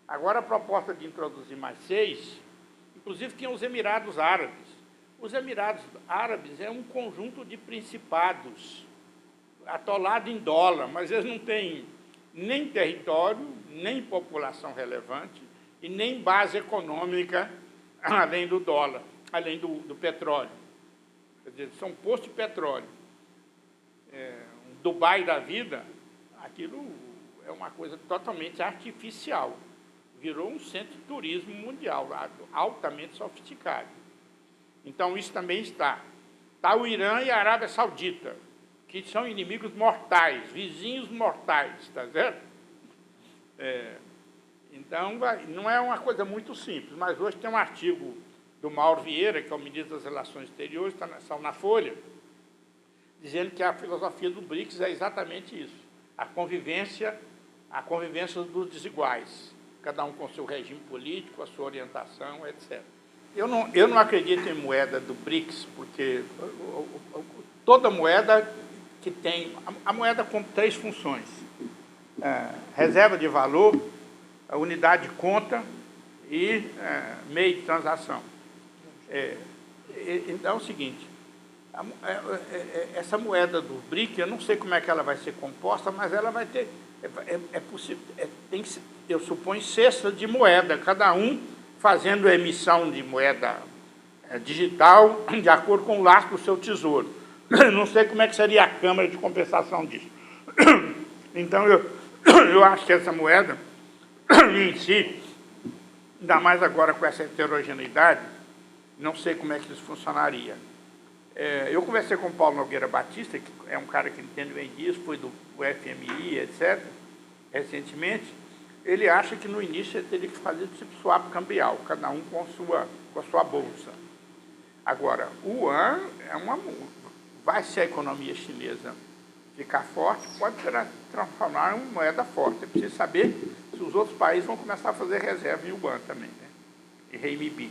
Agora, a proposta de introduzir mais 6, inclusive tinha os Emirados Árabes. Os Emirados Árabes é um conjunto de principados atolado em dólar, mas eles não têm nem território, nem população relevante e nem base econômica além do dólar, além do petróleo. Quer dizer, são postos de petróleo. Um Dubai da vida, aquilo é uma coisa totalmente artificial. Virou um centro de turismo mundial, altamente sofisticado. Então, isso também está. Está o Irã e a Arábia Saudita, que são inimigos mortais, vizinhos mortais, está certo? Então, não é uma coisa muito simples, mas hoje tem um artigo do Mauro Vieira, que é o ministro das Relações Exteriores, está na Folha, dizendo que a filosofia do BRICS é exatamente isso, a convivência dos desiguais, cada um com seu regime político, a sua orientação, etc. Eu não acredito em moeda do BRICS, porque toda moeda que tem... A moeda com 3 funções. Reserva de valor, a unidade de conta e meio de transação. Então, é o seguinte, essa moeda do BRIC, eu não sei como é que ela vai ser composta, mas ela vai ter... É possível, tem que, eu suponho, cestas de moeda, cada um fazendo emissão de moeda digital de acordo com o lastro do seu tesouro. Não sei como é que seria a Câmara de compensação disso. Então, eu acho que essa moeda, em si, ainda mais agora com essa heterogeneidade, não sei como é que isso funcionaria. Eu conversei com o Paulo Nogueira Batista, que é um cara que entende bem disso, foi do FMI, etc., recentemente. Ele acha que no início ele teria que fazer tipo swap cambial, cada um com a sua bolsa. Agora, o yuan vai ser a economia chinesa ficar forte, pode transformar em uma moeda forte. É preciso saber se os outros países vão começar a fazer reserva em yuan também, né? E renminbi.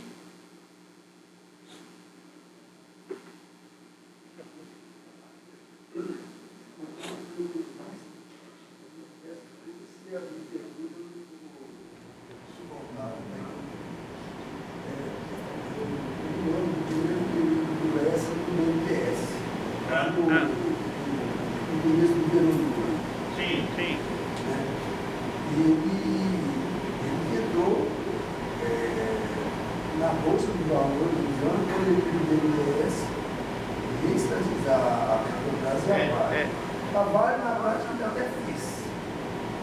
Sim, sim. Ele entrou na Bolsa de Valores do ano, quando ele pediu o BNDES, reestatizar a Petrobras e a Vale. A Vale, na prática, ele até fez.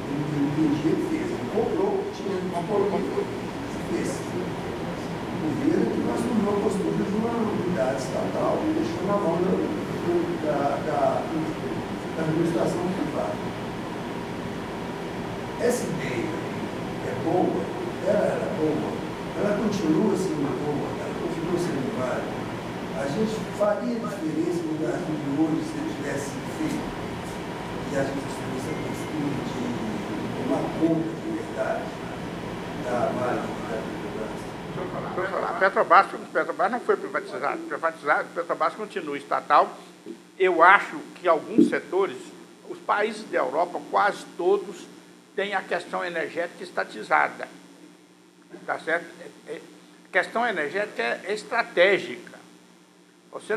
Ele fez. Ele comprou, tinha uma política, fez. O governo que nós tomamos a postura de uma unidade estatal e deixou na mão da administração privada. Essa ideia é boa, ela era boa, ela continua sendo boa, ela continua sendo válida. A gente faria diferença no Brasil de hoje se ele tivesse feito, e a gente tivesse a costume de tomar conta de verdade da Vale A Petrobras não foi privatizada. A Petrobras continua estatal. Eu acho que alguns setores, os países da Europa, quase todos, têm a questão energética estatizada. Tá certo? A questão energética é estratégica. Você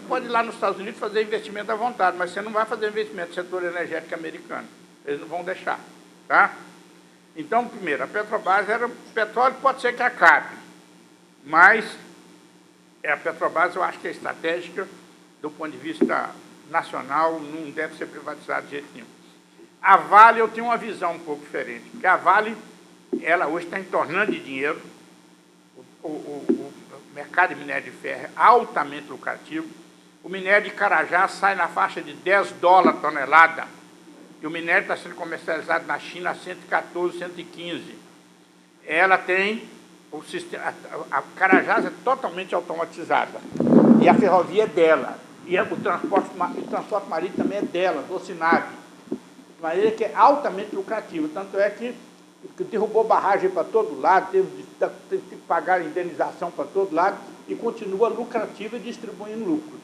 pode ir lá nos Estados Unidos fazer investimento à vontade, mas você não vai fazer investimento no setor energético americano. Eles não vão deixar. Tá? Então, primeiro, a Petrobras petróleo pode ser que acabe, mas a Petrobras eu acho que é estratégica do ponto de vista nacional, não deve ser privatizada de jeito nenhum. A Vale eu tenho uma visão um pouco diferente, porque a Vale, ela hoje está entornando de dinheiro, o mercado de minério de ferro é altamente lucrativo, o minério de Carajás sai na faixa de $10 a tonelada, e o minério está sendo comercializado na China a 114, 115. Ela tem o sistema, a Carajás é totalmente automatizada, e a ferrovia é dela, e o transporte marítimo também é dela, Docinave, de maneira que é altamente lucrativo, tanto é que derrubou barragem para todo lado, teve que pagar indenização para todo lado, e continua lucrativa e distribuindo lucros.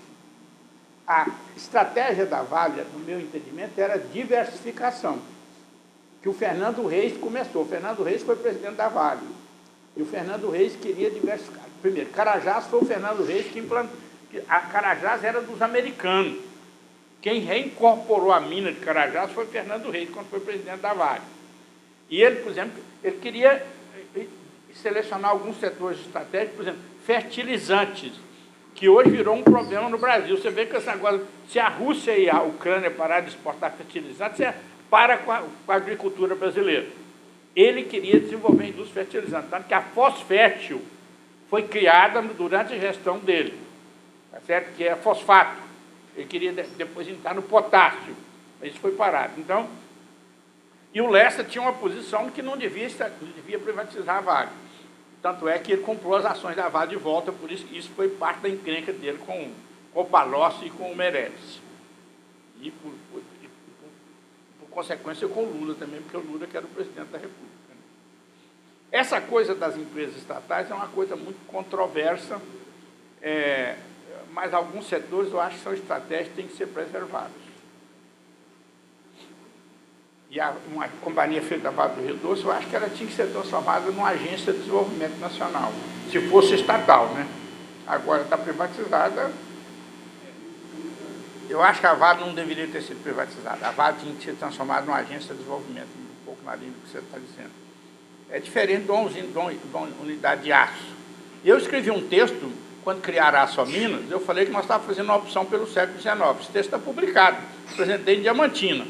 A estratégia da Vale, no meu entendimento, era diversificação, que o Fernando Reis começou. O Fernando Reis foi presidente da Vale, e o Fernando Reis queria diversificar. Primeiro, Carajás foi o Fernando Reis que implantou. A Carajás era dos americanos. Quem reincorporou a mina de Carajás foi o Fernando Reis, quando foi presidente da Vale. E ele, por exemplo, ele queria selecionar alguns setores estratégicos, por exemplo, fertilizantes, que hoje virou um problema no Brasil. Você vê que esse negócio, se a Rússia e a Ucrânia parar de exportar fertilizantes, você para com a agricultura brasileira. Ele queria desenvolver a indústria fertilizante, tanto que a Fosfértil foi criada durante a gestão dele, tá certo? Que é fosfato. Ele queria depois entrar no potássio, mas isso foi parado. Então, e o Lessa tinha uma posição que não devia privatizar a Vale. Tanto é que ele comprou as ações da Vale de volta, por isso foi parte da encrenca dele com o Palocci e com o Meirelles. E por consequência com o Lula também, porque o Lula que era o presidente da República. Essa coisa das empresas estatais é uma coisa muito controversa, mas alguns setores eu acho que são estratégicos e têm que ser preservados. E uma companhia feita da Vale do Rio Doce, eu acho que ela tinha que ser transformada numa agência de desenvolvimento nacional, se fosse estatal, né? Agora está privatizada. Eu acho que a Vale não deveria ter sido privatizada. A Vale tinha que ser transformada numa agência de desenvolvimento, um pouco na linha do que você está dizendo. É diferente de uma unidade de aço. Eu escrevi um texto, quando criaram a Açominas, eu falei que nós estávamos fazendo uma opção pelo século XIX. Esse texto está publicado, apresentei em Diamantina.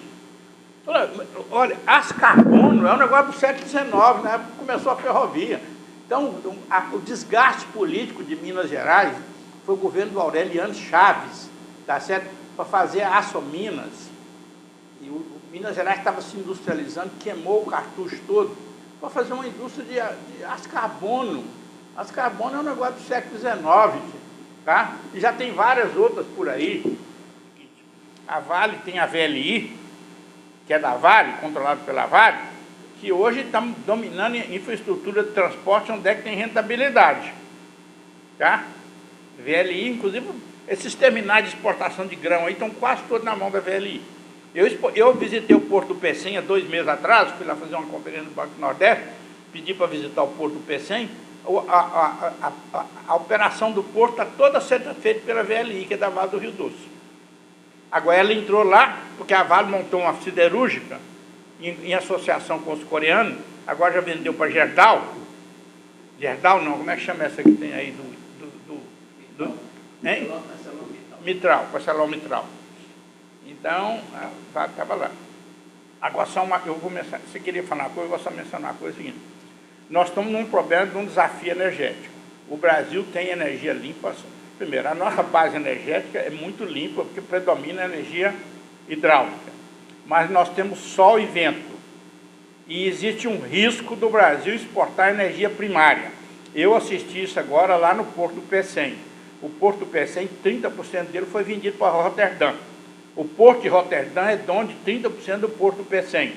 Olha, aço carbono é um negócio do século XIX, na época que começou a ferrovia. Então, o desgaste político de Minas Gerais foi o governo do Aureliano Chaves, tá certo? Para fazer a Açominas. E o Minas Gerais estava se industrializando, queimou o cartucho todo para fazer uma indústria de aço carbono. Aço carbono é um negócio do século XIX, tá? E já tem várias outras por aí. A Vale tem a VLI, que é da Vale, controlada pela Vale, que hoje está dominando a infraestrutura de transporte onde é que tem rentabilidade. Tá? VLI, inclusive, esses terminais de exportação de grão aí estão quase todos na mão da VLI. Eu visitei o Porto do Pecém há 2 meses atrás, fui lá fazer uma conferência no Banco do Nordeste, pedi para visitar o Porto do Pecém. A operação do porto está toda sendo feita pela VLI, que é da Vale do Rio Doce. Agora ela entrou lá, porque a Vale montou uma siderúrgica em associação com os coreanos, agora já vendeu para Gerdau. Gerdau não, como é que chama essa que tem aí hein? Mitral, Parcelão Mitral. Então, estava lá. Agora, você queria falar uma coisa, eu vou só mencionar uma coisa seguinte. Nós estamos num problema de um desafio energético. O Brasil tem energia limpa. Primeiro, a nossa base energética é muito limpa, porque predomina a energia hidráulica. Mas nós temos sol e vento. E existe um risco do Brasil exportar energia primária. Eu assisti isso agora lá no Porto do Pecém. O Porto do Pecém, 30% dele foi vendido para Roterdã. O Porto de Roterdã é dono de 30% do Porto do Pecém.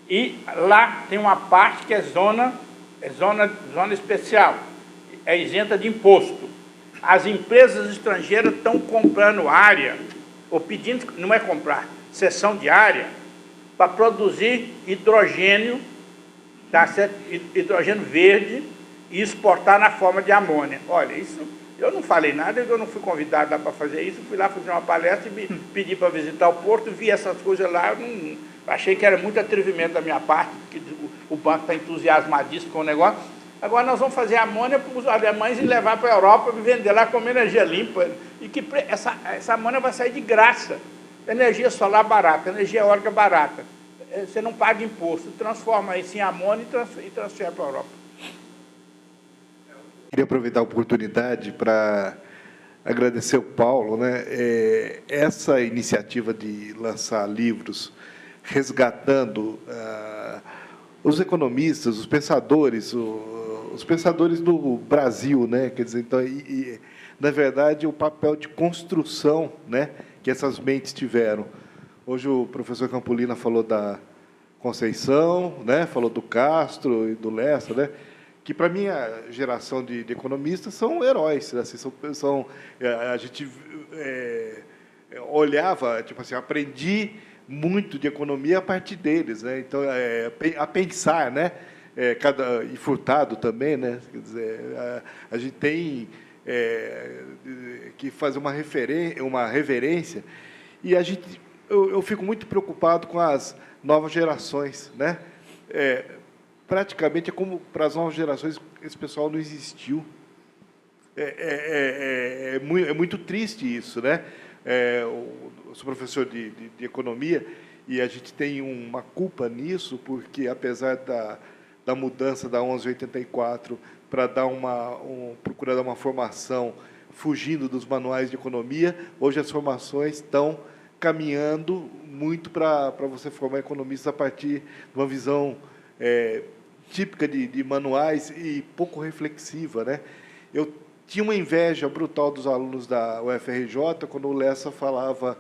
E lá tem uma parte que é zona especial, é isenta de imposto. As empresas estrangeiras estão comprando área, ou pedindo, não é comprar, cessão de área, para produzir hidrogênio, tá certo? Hidrogênio verde, e exportar na forma de amônia. Olha, isso, eu não falei nada, eu não fui convidado lá para fazer isso, fui lá fazer uma palestra e pedi para visitar o Porto, vi essas coisas lá, achei que era muito atrevimento da minha parte, porque o banco está entusiasmadíssimo com o negócio. Agora nós vamos fazer amônia para os alemães e levar para a Europa e vender lá como energia limpa. E que essa amônia vai sair de graça. Energia solar barata, energia eólica barata. Você não paga imposto, transforma isso em amônia e transfere para a Europa. Queria aproveitar a oportunidade para agradecer o Paulo, né? Essa iniciativa de lançar livros resgatando os economistas, os pensadores do Brasil, né? Quer dizer, então, na verdade, o papel de construção, né, que essas mentes tiveram. Hoje o professor Campolina falou da Conceição, né? Falou do Castro e do Lessa, né? Que para mim a geração de economistas são heróis, né? Assim, a gente olhava, tipo assim, aprendi muito de economia a partir deles, né? Então a pensar, né? E Furtado também, né? Quer dizer, a gente tem que fazer uma reverência, e eu fico muito preocupado com as novas gerações, né? Praticamente é como para as novas gerações esse pessoal não existiu. É muito triste isso, né? Eu sou professor de economia e a gente tem uma culpa nisso, porque apesar da mudança da 1184 para procurar dar uma formação fugindo dos manuais de economia, hoje as formações estão caminhando muito para você formar economistas a partir de uma visão típica de manuais e pouco reflexiva, né? Eu tinha uma inveja brutal dos alunos da UFRJ quando o Lessa falava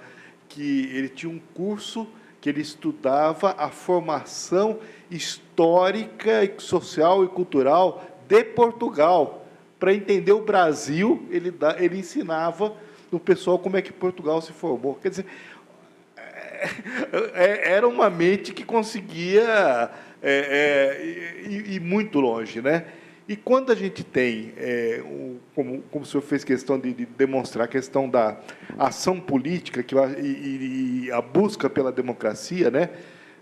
que ele tinha um curso que ele estudava a formação histórica, social e cultural de Portugal. Para entender o Brasil, ele ensinava no pessoal como é que Portugal se formou. Quer dizer, era uma mente que conseguia ir muito longe, né? E quando a gente tem, como o senhor fez questão de demonstrar a questão da ação política e a busca pela democracia, né?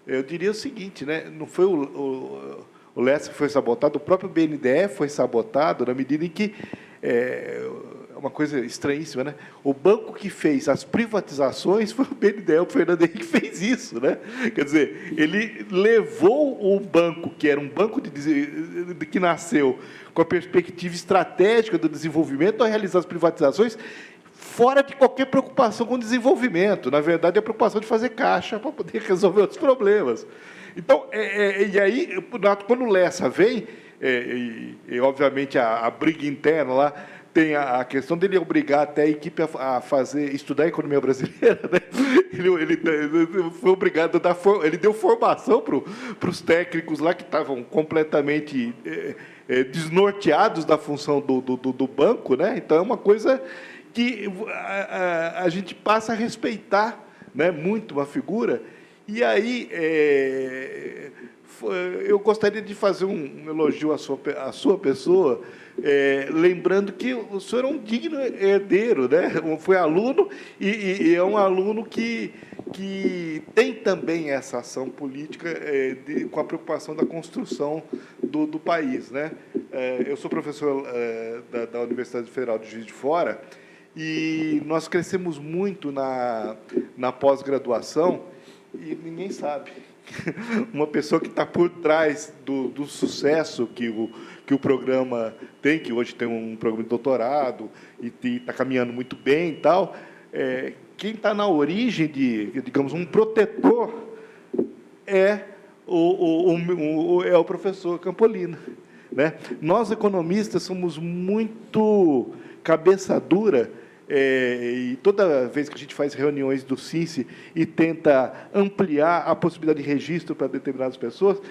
Eu diria o seguinte, né? Não foi o Lessa que foi sabotado, o próprio BNDES foi sabotado na medida em que uma coisa estranhíssima, né? O banco que fez as privatizações foi o BNDES, o Fernando Henrique fez isso, né? Quer dizer, ele levou o banco, que era um banco que nasceu com a perspectiva estratégica do desenvolvimento, a realizar as privatizações fora de qualquer preocupação com o desenvolvimento. Na verdade, é a preocupação de fazer caixa para poder resolver outros problemas. Então, e aí, quando o Lessa vem, obviamente a briga interna lá, tem a questão dele obrigar até a equipe a estudar a economia brasileira, né? Ele foi obrigado a dar, ele deu formação para os técnicos lá que estavam completamente desnorteados da função do banco, né? Então é uma coisa que a gente passa a respeitar, né, muito uma figura. E aí eu gostaria de fazer um elogio à sua pessoa, lembrando que o senhor é um digno herdeiro, né? Foi aluno e é um aluno que tem também essa ação política com a preocupação da construção do país, né? Eu sou professor da Universidade Federal de Juiz de Fora e nós crescemos muito na pós-graduação e ninguém sabe. Uma pessoa que está por trás do sucesso que o programa tem, que hoje tem um programa de doutorado e está caminhando muito bem e tal, quem está na origem digamos, um protetor é o professor Campolina, né? Nós, economistas, somos muito cabeça dura, e toda vez que a gente faz reuniões do CINCE e tenta ampliar a possibilidade de registro para determinadas pessoas,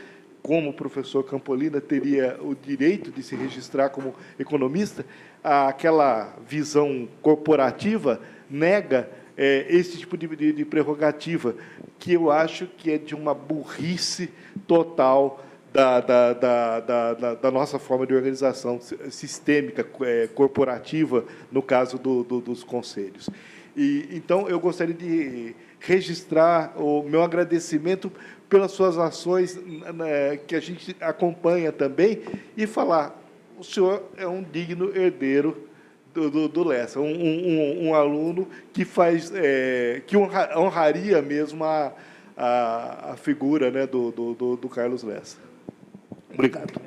como o professor Campolina teria o direito de se registrar como economista, aquela visão corporativa nega esse tipo de prerrogativa, que eu acho que é de uma burrice total da nossa forma de organização sistêmica, corporativa, no caso dos conselhos. Então, eu gostaria de registrar o meu agradecimento pelas suas ações, que a gente acompanha também, e falar, o senhor é um digno herdeiro do Lessa, um aluno que que honraria mesmo a figura, né, do Carlos Lessa. Obrigado.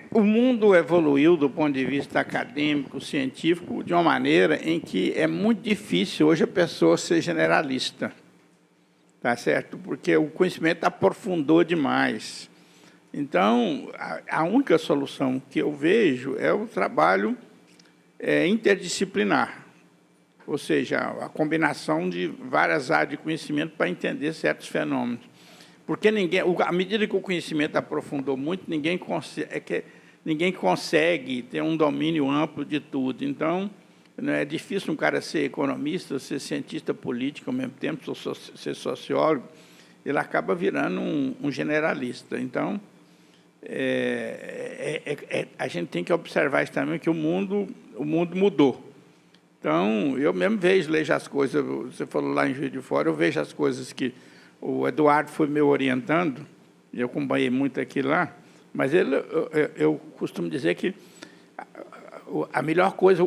O mundo evoluiu do ponto de vista acadêmico, científico, de uma maneira em que é muito difícil hoje a pessoa ser generalista, tá certo? Porque o conhecimento aprofundou demais. Então, a única solução que eu vejo é o trabalho interdisciplinar, ou seja, a combinação de várias áreas de conhecimento para entender certos fenômenos. Porque à medida que o conhecimento aprofundou muito, ninguém consegue ter um domínio amplo de tudo. Então, é difícil um cara ser economista, ser cientista político ao mesmo tempo, ser sociólogo, ele acaba virando um generalista. Então, a gente tem que observar isso também, que o mundo mudou. Então, eu mesmo vejo as coisas, você falou lá em Juiz de Fora, eu vejo as coisas que o Eduardo foi me orientando, e eu acompanhei muito aquilo lá, mas eu costumo dizer que a melhor coisa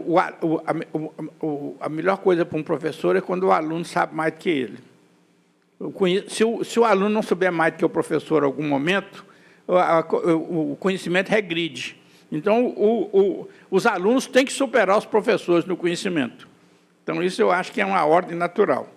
para um professor é quando o aluno sabe mais do que ele. Se o aluno não souber mais do que o professor em algum momento, o conhecimento regride. Então, os alunos têm que superar os professores no conhecimento. Então, isso eu acho que é uma ordem natural.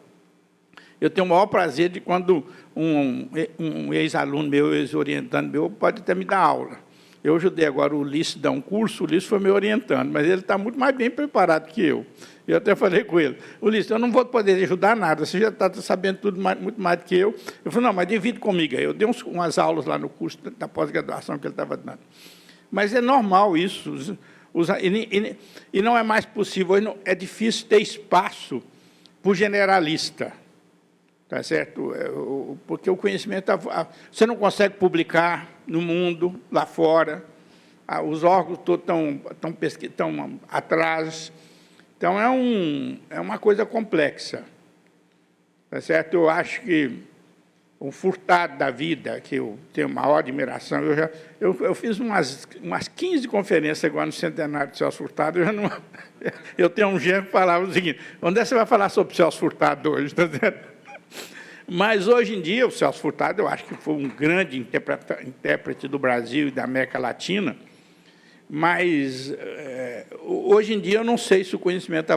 Eu tenho o maior prazer de quando um ex-aluno meu, ex-orientando meu, pode até me dar aula. Eu ajudei agora o Ulisses a dar um curso, o Ulisses foi me orientando, mas ele está muito mais bem preparado que eu. Eu até falei com ele, Ulisses, eu não vou poder ajudar nada, você já está sabendo tudo muito mais do que eu. Eu falei, não, mas divide comigo. Eu dei umas aulas lá no curso da pós-graduação que ele estava dando. Mas é normal isso, e não é mais possível, é difícil ter espaço para o generalista. Tá certo? Porque o conhecimento... Você não consegue publicar no mundo, lá fora, os órgãos todos estão atrás. Então, é uma coisa complexa. Tá certo? Eu acho que o Furtado da vida, que eu tenho maior admiração. Eu fiz umas 15 conferências agora no centenário de Celso Furtado. Eu tenho um genro que falava o seguinte: onde é que você vai falar sobre o Celso Furtado hoje? Mas, hoje em dia, o Celso Furtado, eu acho que foi um grande intérprete do Brasil e da América Latina, mas, hoje em dia, eu não sei se o conhecimento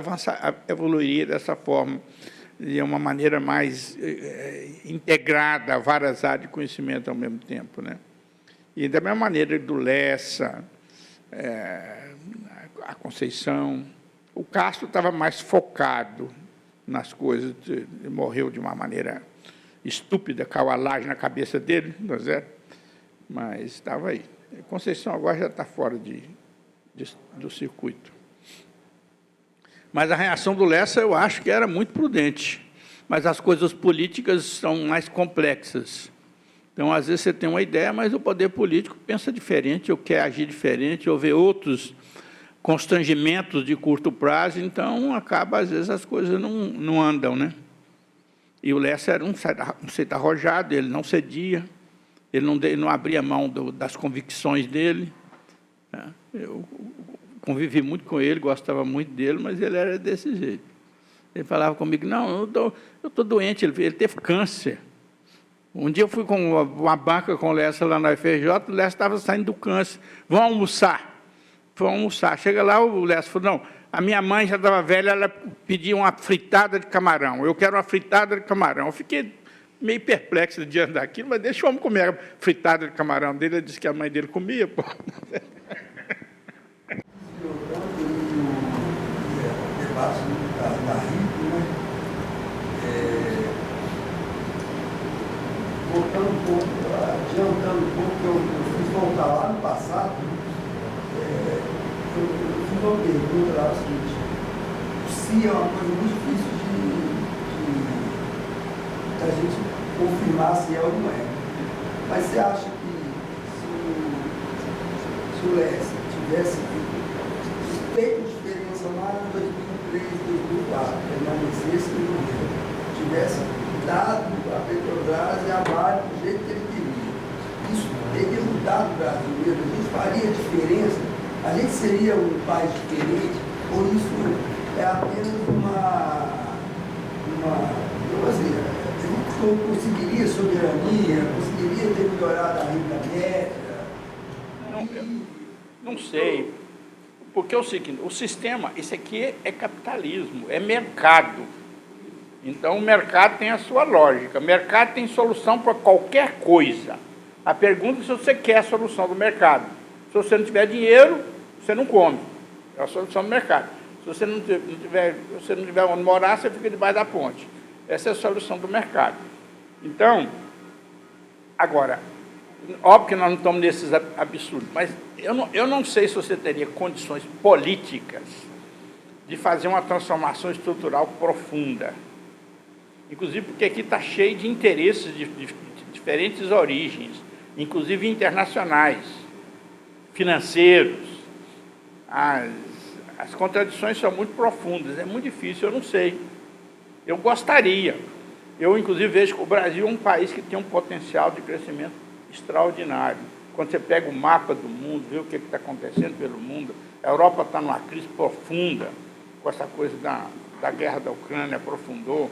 evoluiria dessa forma, de uma maneira mais integrada a várias áreas de conhecimento ao mesmo tempo, né? E, da mesma maneira, do Lessa, a Conceição, o Castro estava mais focado nas coisas, ele morreu de uma maneira estúpida, caiu a laje na cabeça dele, não é? Mas estava aí. A Conceição agora já está fora do circuito. Mas a reação do Lessa, eu acho que era muito prudente. Mas as coisas políticas são mais complexas. Então, às vezes, você tem uma ideia, mas o poder político pensa diferente, ou quer agir diferente, ou vê outros constrangimentos de curto prazo, então, acaba, às vezes, as coisas não andam, né? E o Lessa era um cedo arrojado, ele não cedia, ele não abria mão das convicções dele. Eu convivi muito com ele, gostava muito dele, mas ele era desse jeito. Ele falava comigo: não, eu estou doente, ele teve câncer. Um dia eu fui com uma banca com o Lessa lá na UFRJ, o Lessa estava saindo do câncer. Vamos almoçar. Vamos almoçar. Chega lá, o Lessa falou: não, a minha mãe já estava velha, ela pediu uma fritada de camarão. Eu quero uma fritada de camarão. Eu fiquei meio perplexo diante daquilo, mas deixa o homem comer a fritada de camarão dele. Ele disse que a mãe dele comia, pô. Voltando um pouco, adiantando um pouco, eu fiz voltar lá no passado, eu fiz uma pergunta lá, o seguinte: se é uma coisa muito difícil de a gente confirmar se é ou não é. Mas você acha que se o Lessa tivesse feito diferença lá em 2003, 2004, permanecesse no governo, tivesse dado a Petrobras e a Vale do jeito que ele queria, isso teria mudado o Brasil mesmo? A gente faria diferença? A gente seria um país diferente? Ou isso é apenas a gente conseguiria soberania, conseguiria ter melhorado a renda média? Não sei, porque é o seguinte: o sistema, isso aqui é capitalismo, é mercado. Então, o mercado tem a sua lógica. O mercado tem solução para qualquer coisa. A pergunta é se você quer a solução do mercado. Se você não tiver dinheiro, você não come. É a solução do mercado. Se você não tiver onde morar, você fica debaixo da ponte. Essa é a solução do mercado. Então, agora, óbvio que nós não estamos nesses absurdos, mas eu não sei se você teria condições políticas de fazer uma transformação estrutural profunda. Inclusive porque aqui está cheio de interesses de diferentes origens, inclusive internacionais, financeiros. As contradições são muito profundas, é muito difícil, eu não sei. Eu gostaria. Eu, inclusive, vejo que o Brasil é um país que tem um potencial de crescimento extraordinário. Quando você pega o mapa do mundo, vê o que está acontecendo pelo mundo, a Europa está numa crise profunda, com essa coisa da guerra da Ucrânia, aprofundou.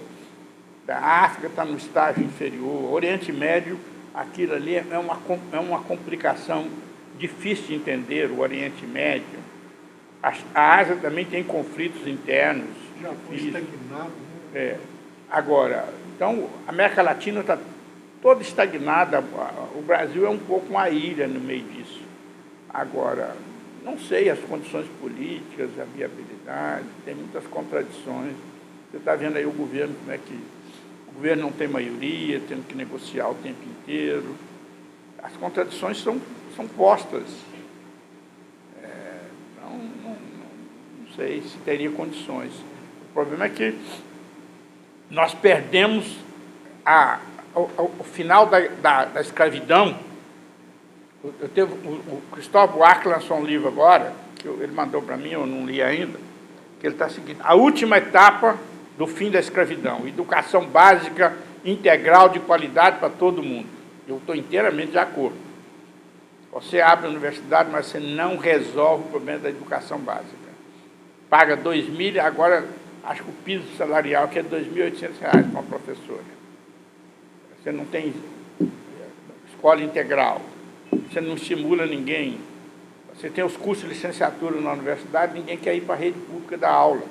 A África está no estágio inferior, o Oriente Médio, aquilo ali é uma complicação difícil de entender, o Oriente Médio. A Ásia também tem conflitos internos. Já foi estagnado, né? Agora, então, a América Latina está toda estagnada, o Brasil é um pouco uma ilha no meio disso. Agora, não sei as condições políticas, a viabilidade, tem muitas contradições. Você está vendo aí o governo, como é que o governo não tem maioria, tendo que negociar o tempo inteiro. As contradições são postas. Não sei se teria condições. O problema é que nós perdemos o final da escravidão. O Cristóvão Buarque lançou um livro agora, que ele mandou para mim, eu não li ainda, que ele está seguindo a última etapa do fim da escravidão, educação básica integral de qualidade para todo mundo. Eu estou inteiramente de acordo. Você abre a universidade, mas você não resolve o problema da educação básica. Paga 2.000, agora acho que o piso salarial aqui é R$ 2.800 para uma professora. Você não tem escola integral, você não estimula ninguém. Você tem os cursos de licenciatura na universidade, ninguém quer ir para a rede pública dar aula.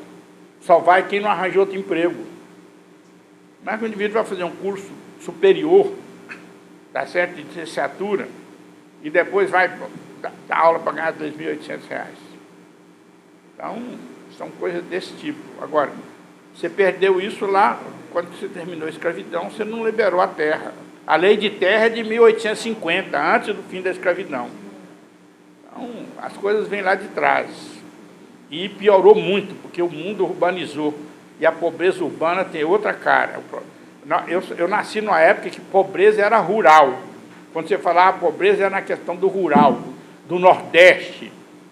Só vai quem não arranjou outro emprego. Mas o indivíduo vai fazer um curso superior, tá certo, de licenciatura, e depois vai dar aula para ganhar R$ 2.800. Então, são coisas desse tipo. Agora, você perdeu isso lá, quando você terminou a escravidão, você não liberou a terra. A lei de terra é de 1850, antes do fim da escravidão. Então, as coisas vêm lá de trás. E piorou muito, porque o mundo urbanizou. E a pobreza urbana tem outra cara. Eu nasci numa época que pobreza era rural. Quando você falava pobreza, era na questão do rural, do Nordeste.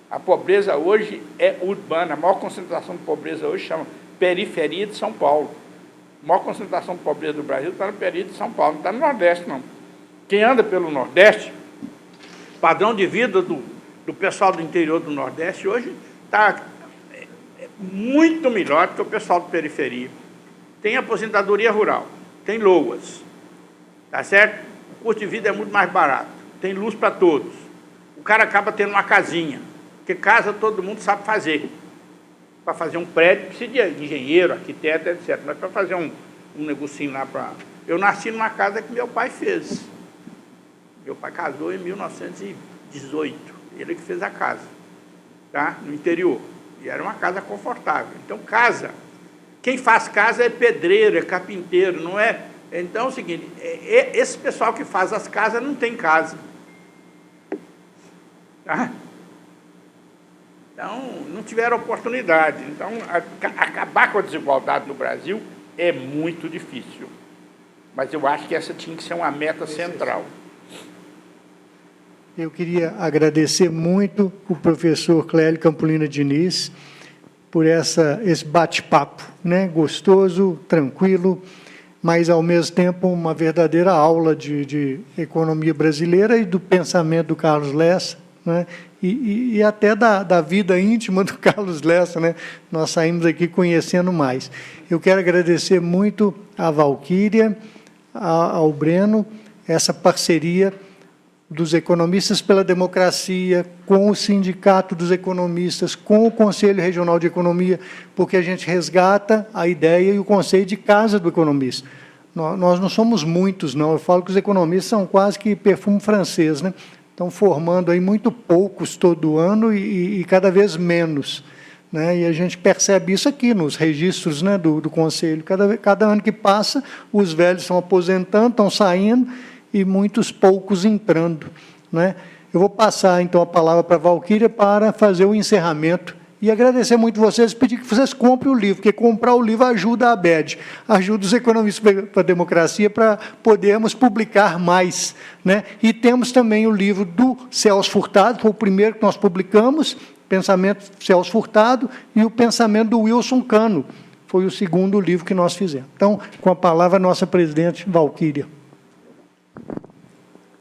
A pobreza hoje é urbana. A maior concentração de pobreza hoje chama periferia de São Paulo. A maior concentração de pobreza do Brasil está na periferia de São Paulo, não está no Nordeste, não. Quem anda pelo Nordeste, padrão de vida do pessoal do interior do Nordeste hoje está muito melhor do que o pessoal de periferia. Tem aposentadoria rural, tem LOAS, tá certo? O custo de vida é muito mais barato, tem luz para todos. O cara acaba tendo uma casinha, porque casa todo mundo sabe fazer. Para fazer um prédio precisa de engenheiro, arquiteto, etc. Mas para fazer um negocinho lá para... Eu nasci numa casa que meu pai fez. Meu pai casou em 1918. Ele que fez a casa, tá? No interior. E era uma casa confortável. Então, casa. Quem faz casa é pedreiro, é carpinteiro, não é... Então, é o seguinte, esse pessoal que faz as casas não tem casa. Tá? Então, não tiveram oportunidade. Então, acabar com a desigualdade no Brasil é muito difícil. Mas eu acho que essa tinha que ser uma meta central. Eu queria agradecer muito o professor Clélio Campolina Diniz por esse bate-papo, né? Gostoso, tranquilo, mas, ao mesmo tempo, uma verdadeira aula de economia brasileira e do pensamento do Carlos Lessa, né? E até da vida íntima do Carlos Lessa, né? Nós saímos aqui conhecendo mais. Eu quero agradecer muito à Valquíria, ao Breno, essa parceria dos economistas pela democracia, com o Sindicato dos Economistas, com o Conselho Regional de Economia, porque a gente resgata a ideia e o conceito de casa do economista. Nós não somos muitos, não. Eu falo que os economistas são quase que perfume francês, né? Estão formando aí muito poucos todo ano e cada vez menos, né? E a gente percebe isso aqui nos registros, né, do Conselho. Cada ano que passa, os velhos estão aposentando, estão saindo, e muitos poucos entrando, né? Eu vou passar, então, a palavra para a Valquíria para fazer o encerramento e agradecer muito vocês, pedir que vocês comprem o livro, porque comprar o livro ajuda a ABED, ajuda os economistas para a democracia para podermos publicar mais, né? E temos também o livro do Celso Furtado, foi o primeiro que nós publicamos, Pensamento Celso Furtado, e o Pensamento do Wilson Cano, foi o segundo livro que nós fizemos. Então, com a palavra, a nossa presidente Valquíria.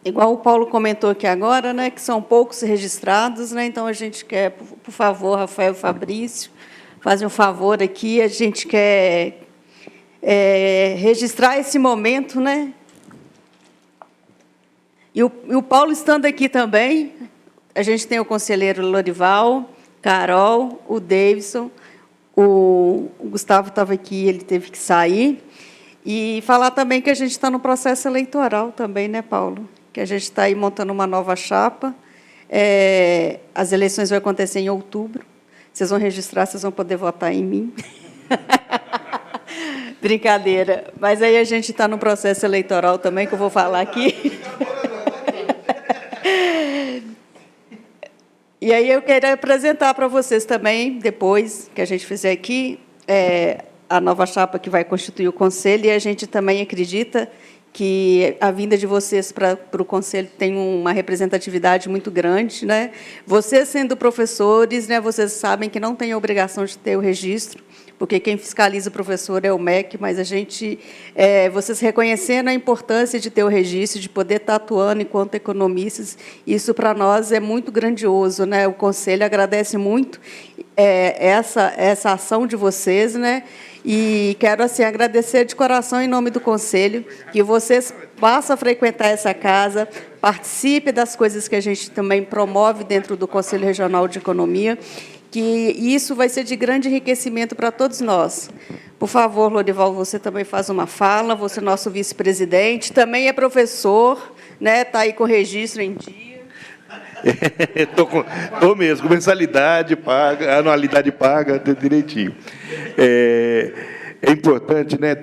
Igual o Paulo comentou aqui agora, né, que são poucos registrados, né, então a gente quer, por favor, Rafael e Fabrício, fazem um favor aqui, a gente quer registrar esse momento, né? E o Paulo estando aqui também, a gente tem o conselheiro Lorival, Carol, o Davidson, o Gustavo estava aqui, ele teve que sair, e falar também que a gente está no processo eleitoral também, né, Paulo? Que a gente está aí montando uma nova chapa. As eleições vão acontecer em outubro. Vocês vão registrar, vocês vão poder votar em mim. Brincadeira. Mas aí a gente está no processo eleitoral também, que eu vou falar aqui. E aí eu quero apresentar para vocês também, depois que a gente fizer aqui, a nova chapa que vai constituir o Conselho, e a gente também acredita que a vinda de vocês para o Conselho tem uma representatividade muito grande, né? Vocês, sendo professores, né, vocês sabem que não tem a obrigação de ter o registro, porque quem fiscaliza o professor é o MEC, mas a gente, vocês reconhecendo a importância de ter o registro, de poder estar atuando enquanto economistas, isso para nós é muito grandioso, né? O Conselho agradece muito essa ação de vocês, né? E quero assim agradecer de coração em nome do Conselho que vocês passem a frequentar essa casa, participe das coisas que a gente também promove dentro do Conselho Regional de Economia, que isso vai ser de grande enriquecimento para todos nós. Por favor, Lorival, você também faz uma fala, você é nosso vice-presidente, também é professor, né? Está aí com o registro em dia. Estou mesmo, mensalidade paga, anualidade paga, direitinho. É importante, né?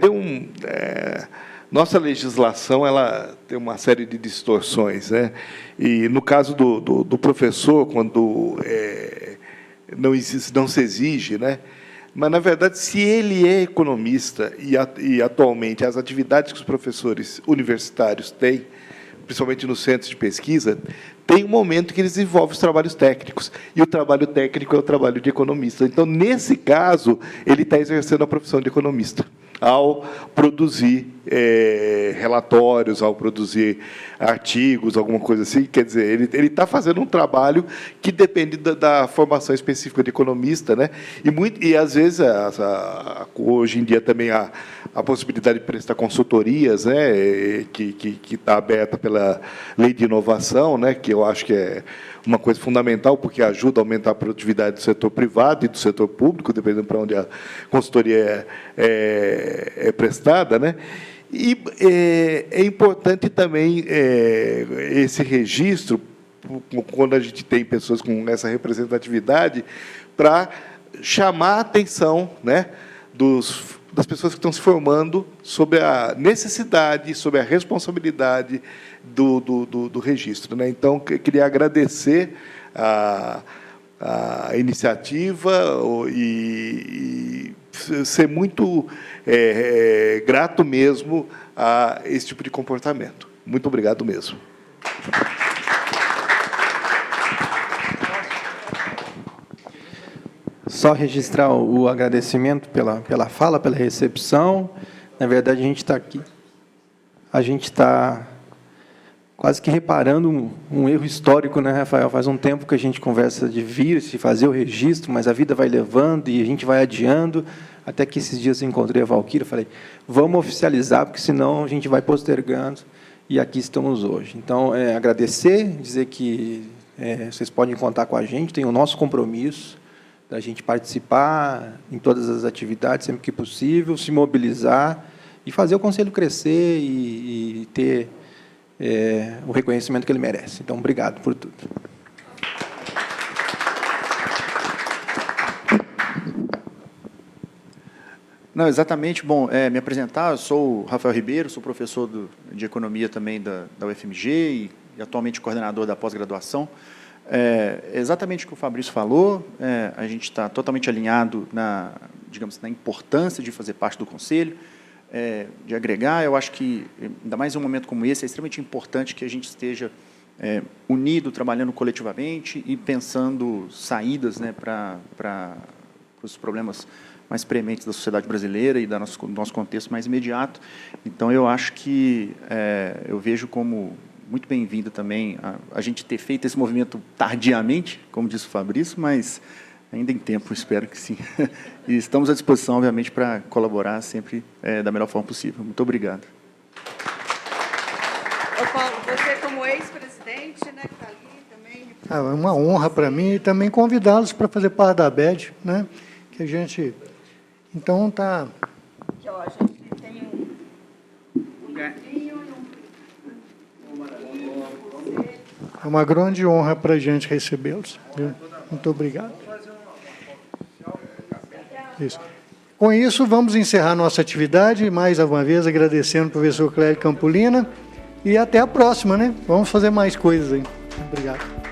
Nossa legislação ela tem uma série de distorções, né? E no caso do professor, quando não se exige, né? Mas, na verdade, se ele é economista e atualmente as atividades que os professores universitários têm, principalmente nos centros de pesquisa, tem um momento que eles desenvolvem os trabalhos técnicos, e o trabalho técnico é o trabalho de economista. Então, nesse caso, ele está exercendo a profissão de economista, ao produzir relatórios, ao produzir artigos, alguma coisa assim. Quer dizer, ele está fazendo um trabalho que depende da formação específica de economista, né? E às vezes, hoje em dia, também há a possibilidade de prestar consultorias, né, que está aberta pela Lei de Inovação, né, que eu acho que é uma coisa fundamental, porque ajuda a aumentar a produtividade do setor privado e do setor público, dependendo para onde a consultoria é prestada, né? E é importante também esse registro, quando a gente tem pessoas com essa representatividade, para chamar a atenção, né, das pessoas que estão se formando sobre a necessidade, sobre a responsabilidade do registro, né? Então, eu queria agradecer a iniciativa e ser muito grato mesmo a esse tipo de comportamento. Muito obrigado mesmo. Só registrar o agradecimento pela fala, pela recepção. Na verdade, a gente está aqui, a gente está quase que reparando um erro histórico, né, Rafael? Faz um tempo que a gente conversa de vir, se fazer o registro, mas a vida vai levando e a gente vai adiando, até que esses dias eu encontrei a Valquíria, falei, vamos oficializar, porque senão a gente vai postergando, e aqui estamos hoje. Então, agradecer, dizer que vocês podem contar com a gente, tem o nosso compromisso, da gente participar em todas as atividades, sempre que possível, se mobilizar e fazer o Conselho crescer e ter o reconhecimento que ele merece. Então, obrigado por tudo. Não, exatamente. Bom, me apresentar, eu sou o Rafael Ribeiro, sou professor de Economia também da UFMG e atualmente coordenador da pós-graduação. Exatamente o que o Fabrício falou, a gente está totalmente alinhado na importância de fazer parte do Conselho, de agregar. Eu acho que, ainda mais em um momento como esse, é extremamente importante que a gente esteja unido, trabalhando coletivamente e pensando saídas, né, para os problemas mais prementes da sociedade brasileira e do nosso contexto mais imediato. Então, eu acho que eu vejo como muito bem-vinda também a gente ter feito esse movimento tardiamente, como disse o Fabrício, mas ainda em tempo, espero que sim. E estamos à disposição, obviamente, para colaborar sempre da melhor forma possível. Muito obrigado. Ô, Paulo, você como ex-presidente, né, que está ali também... É uma honra para mim e também convidá-los para fazer parte da ABED, né, que a gente... Então, tá... Aqui, ó, a gente tem um livrinho e É uma grande honra para a gente recebê-los. Muito obrigado. Isso. Com isso, vamos encerrar nossa atividade. Mais uma vez, agradecendo ao professor Clélio Campolina. E até a próxima, né? Vamos fazer mais coisas aí. Obrigado.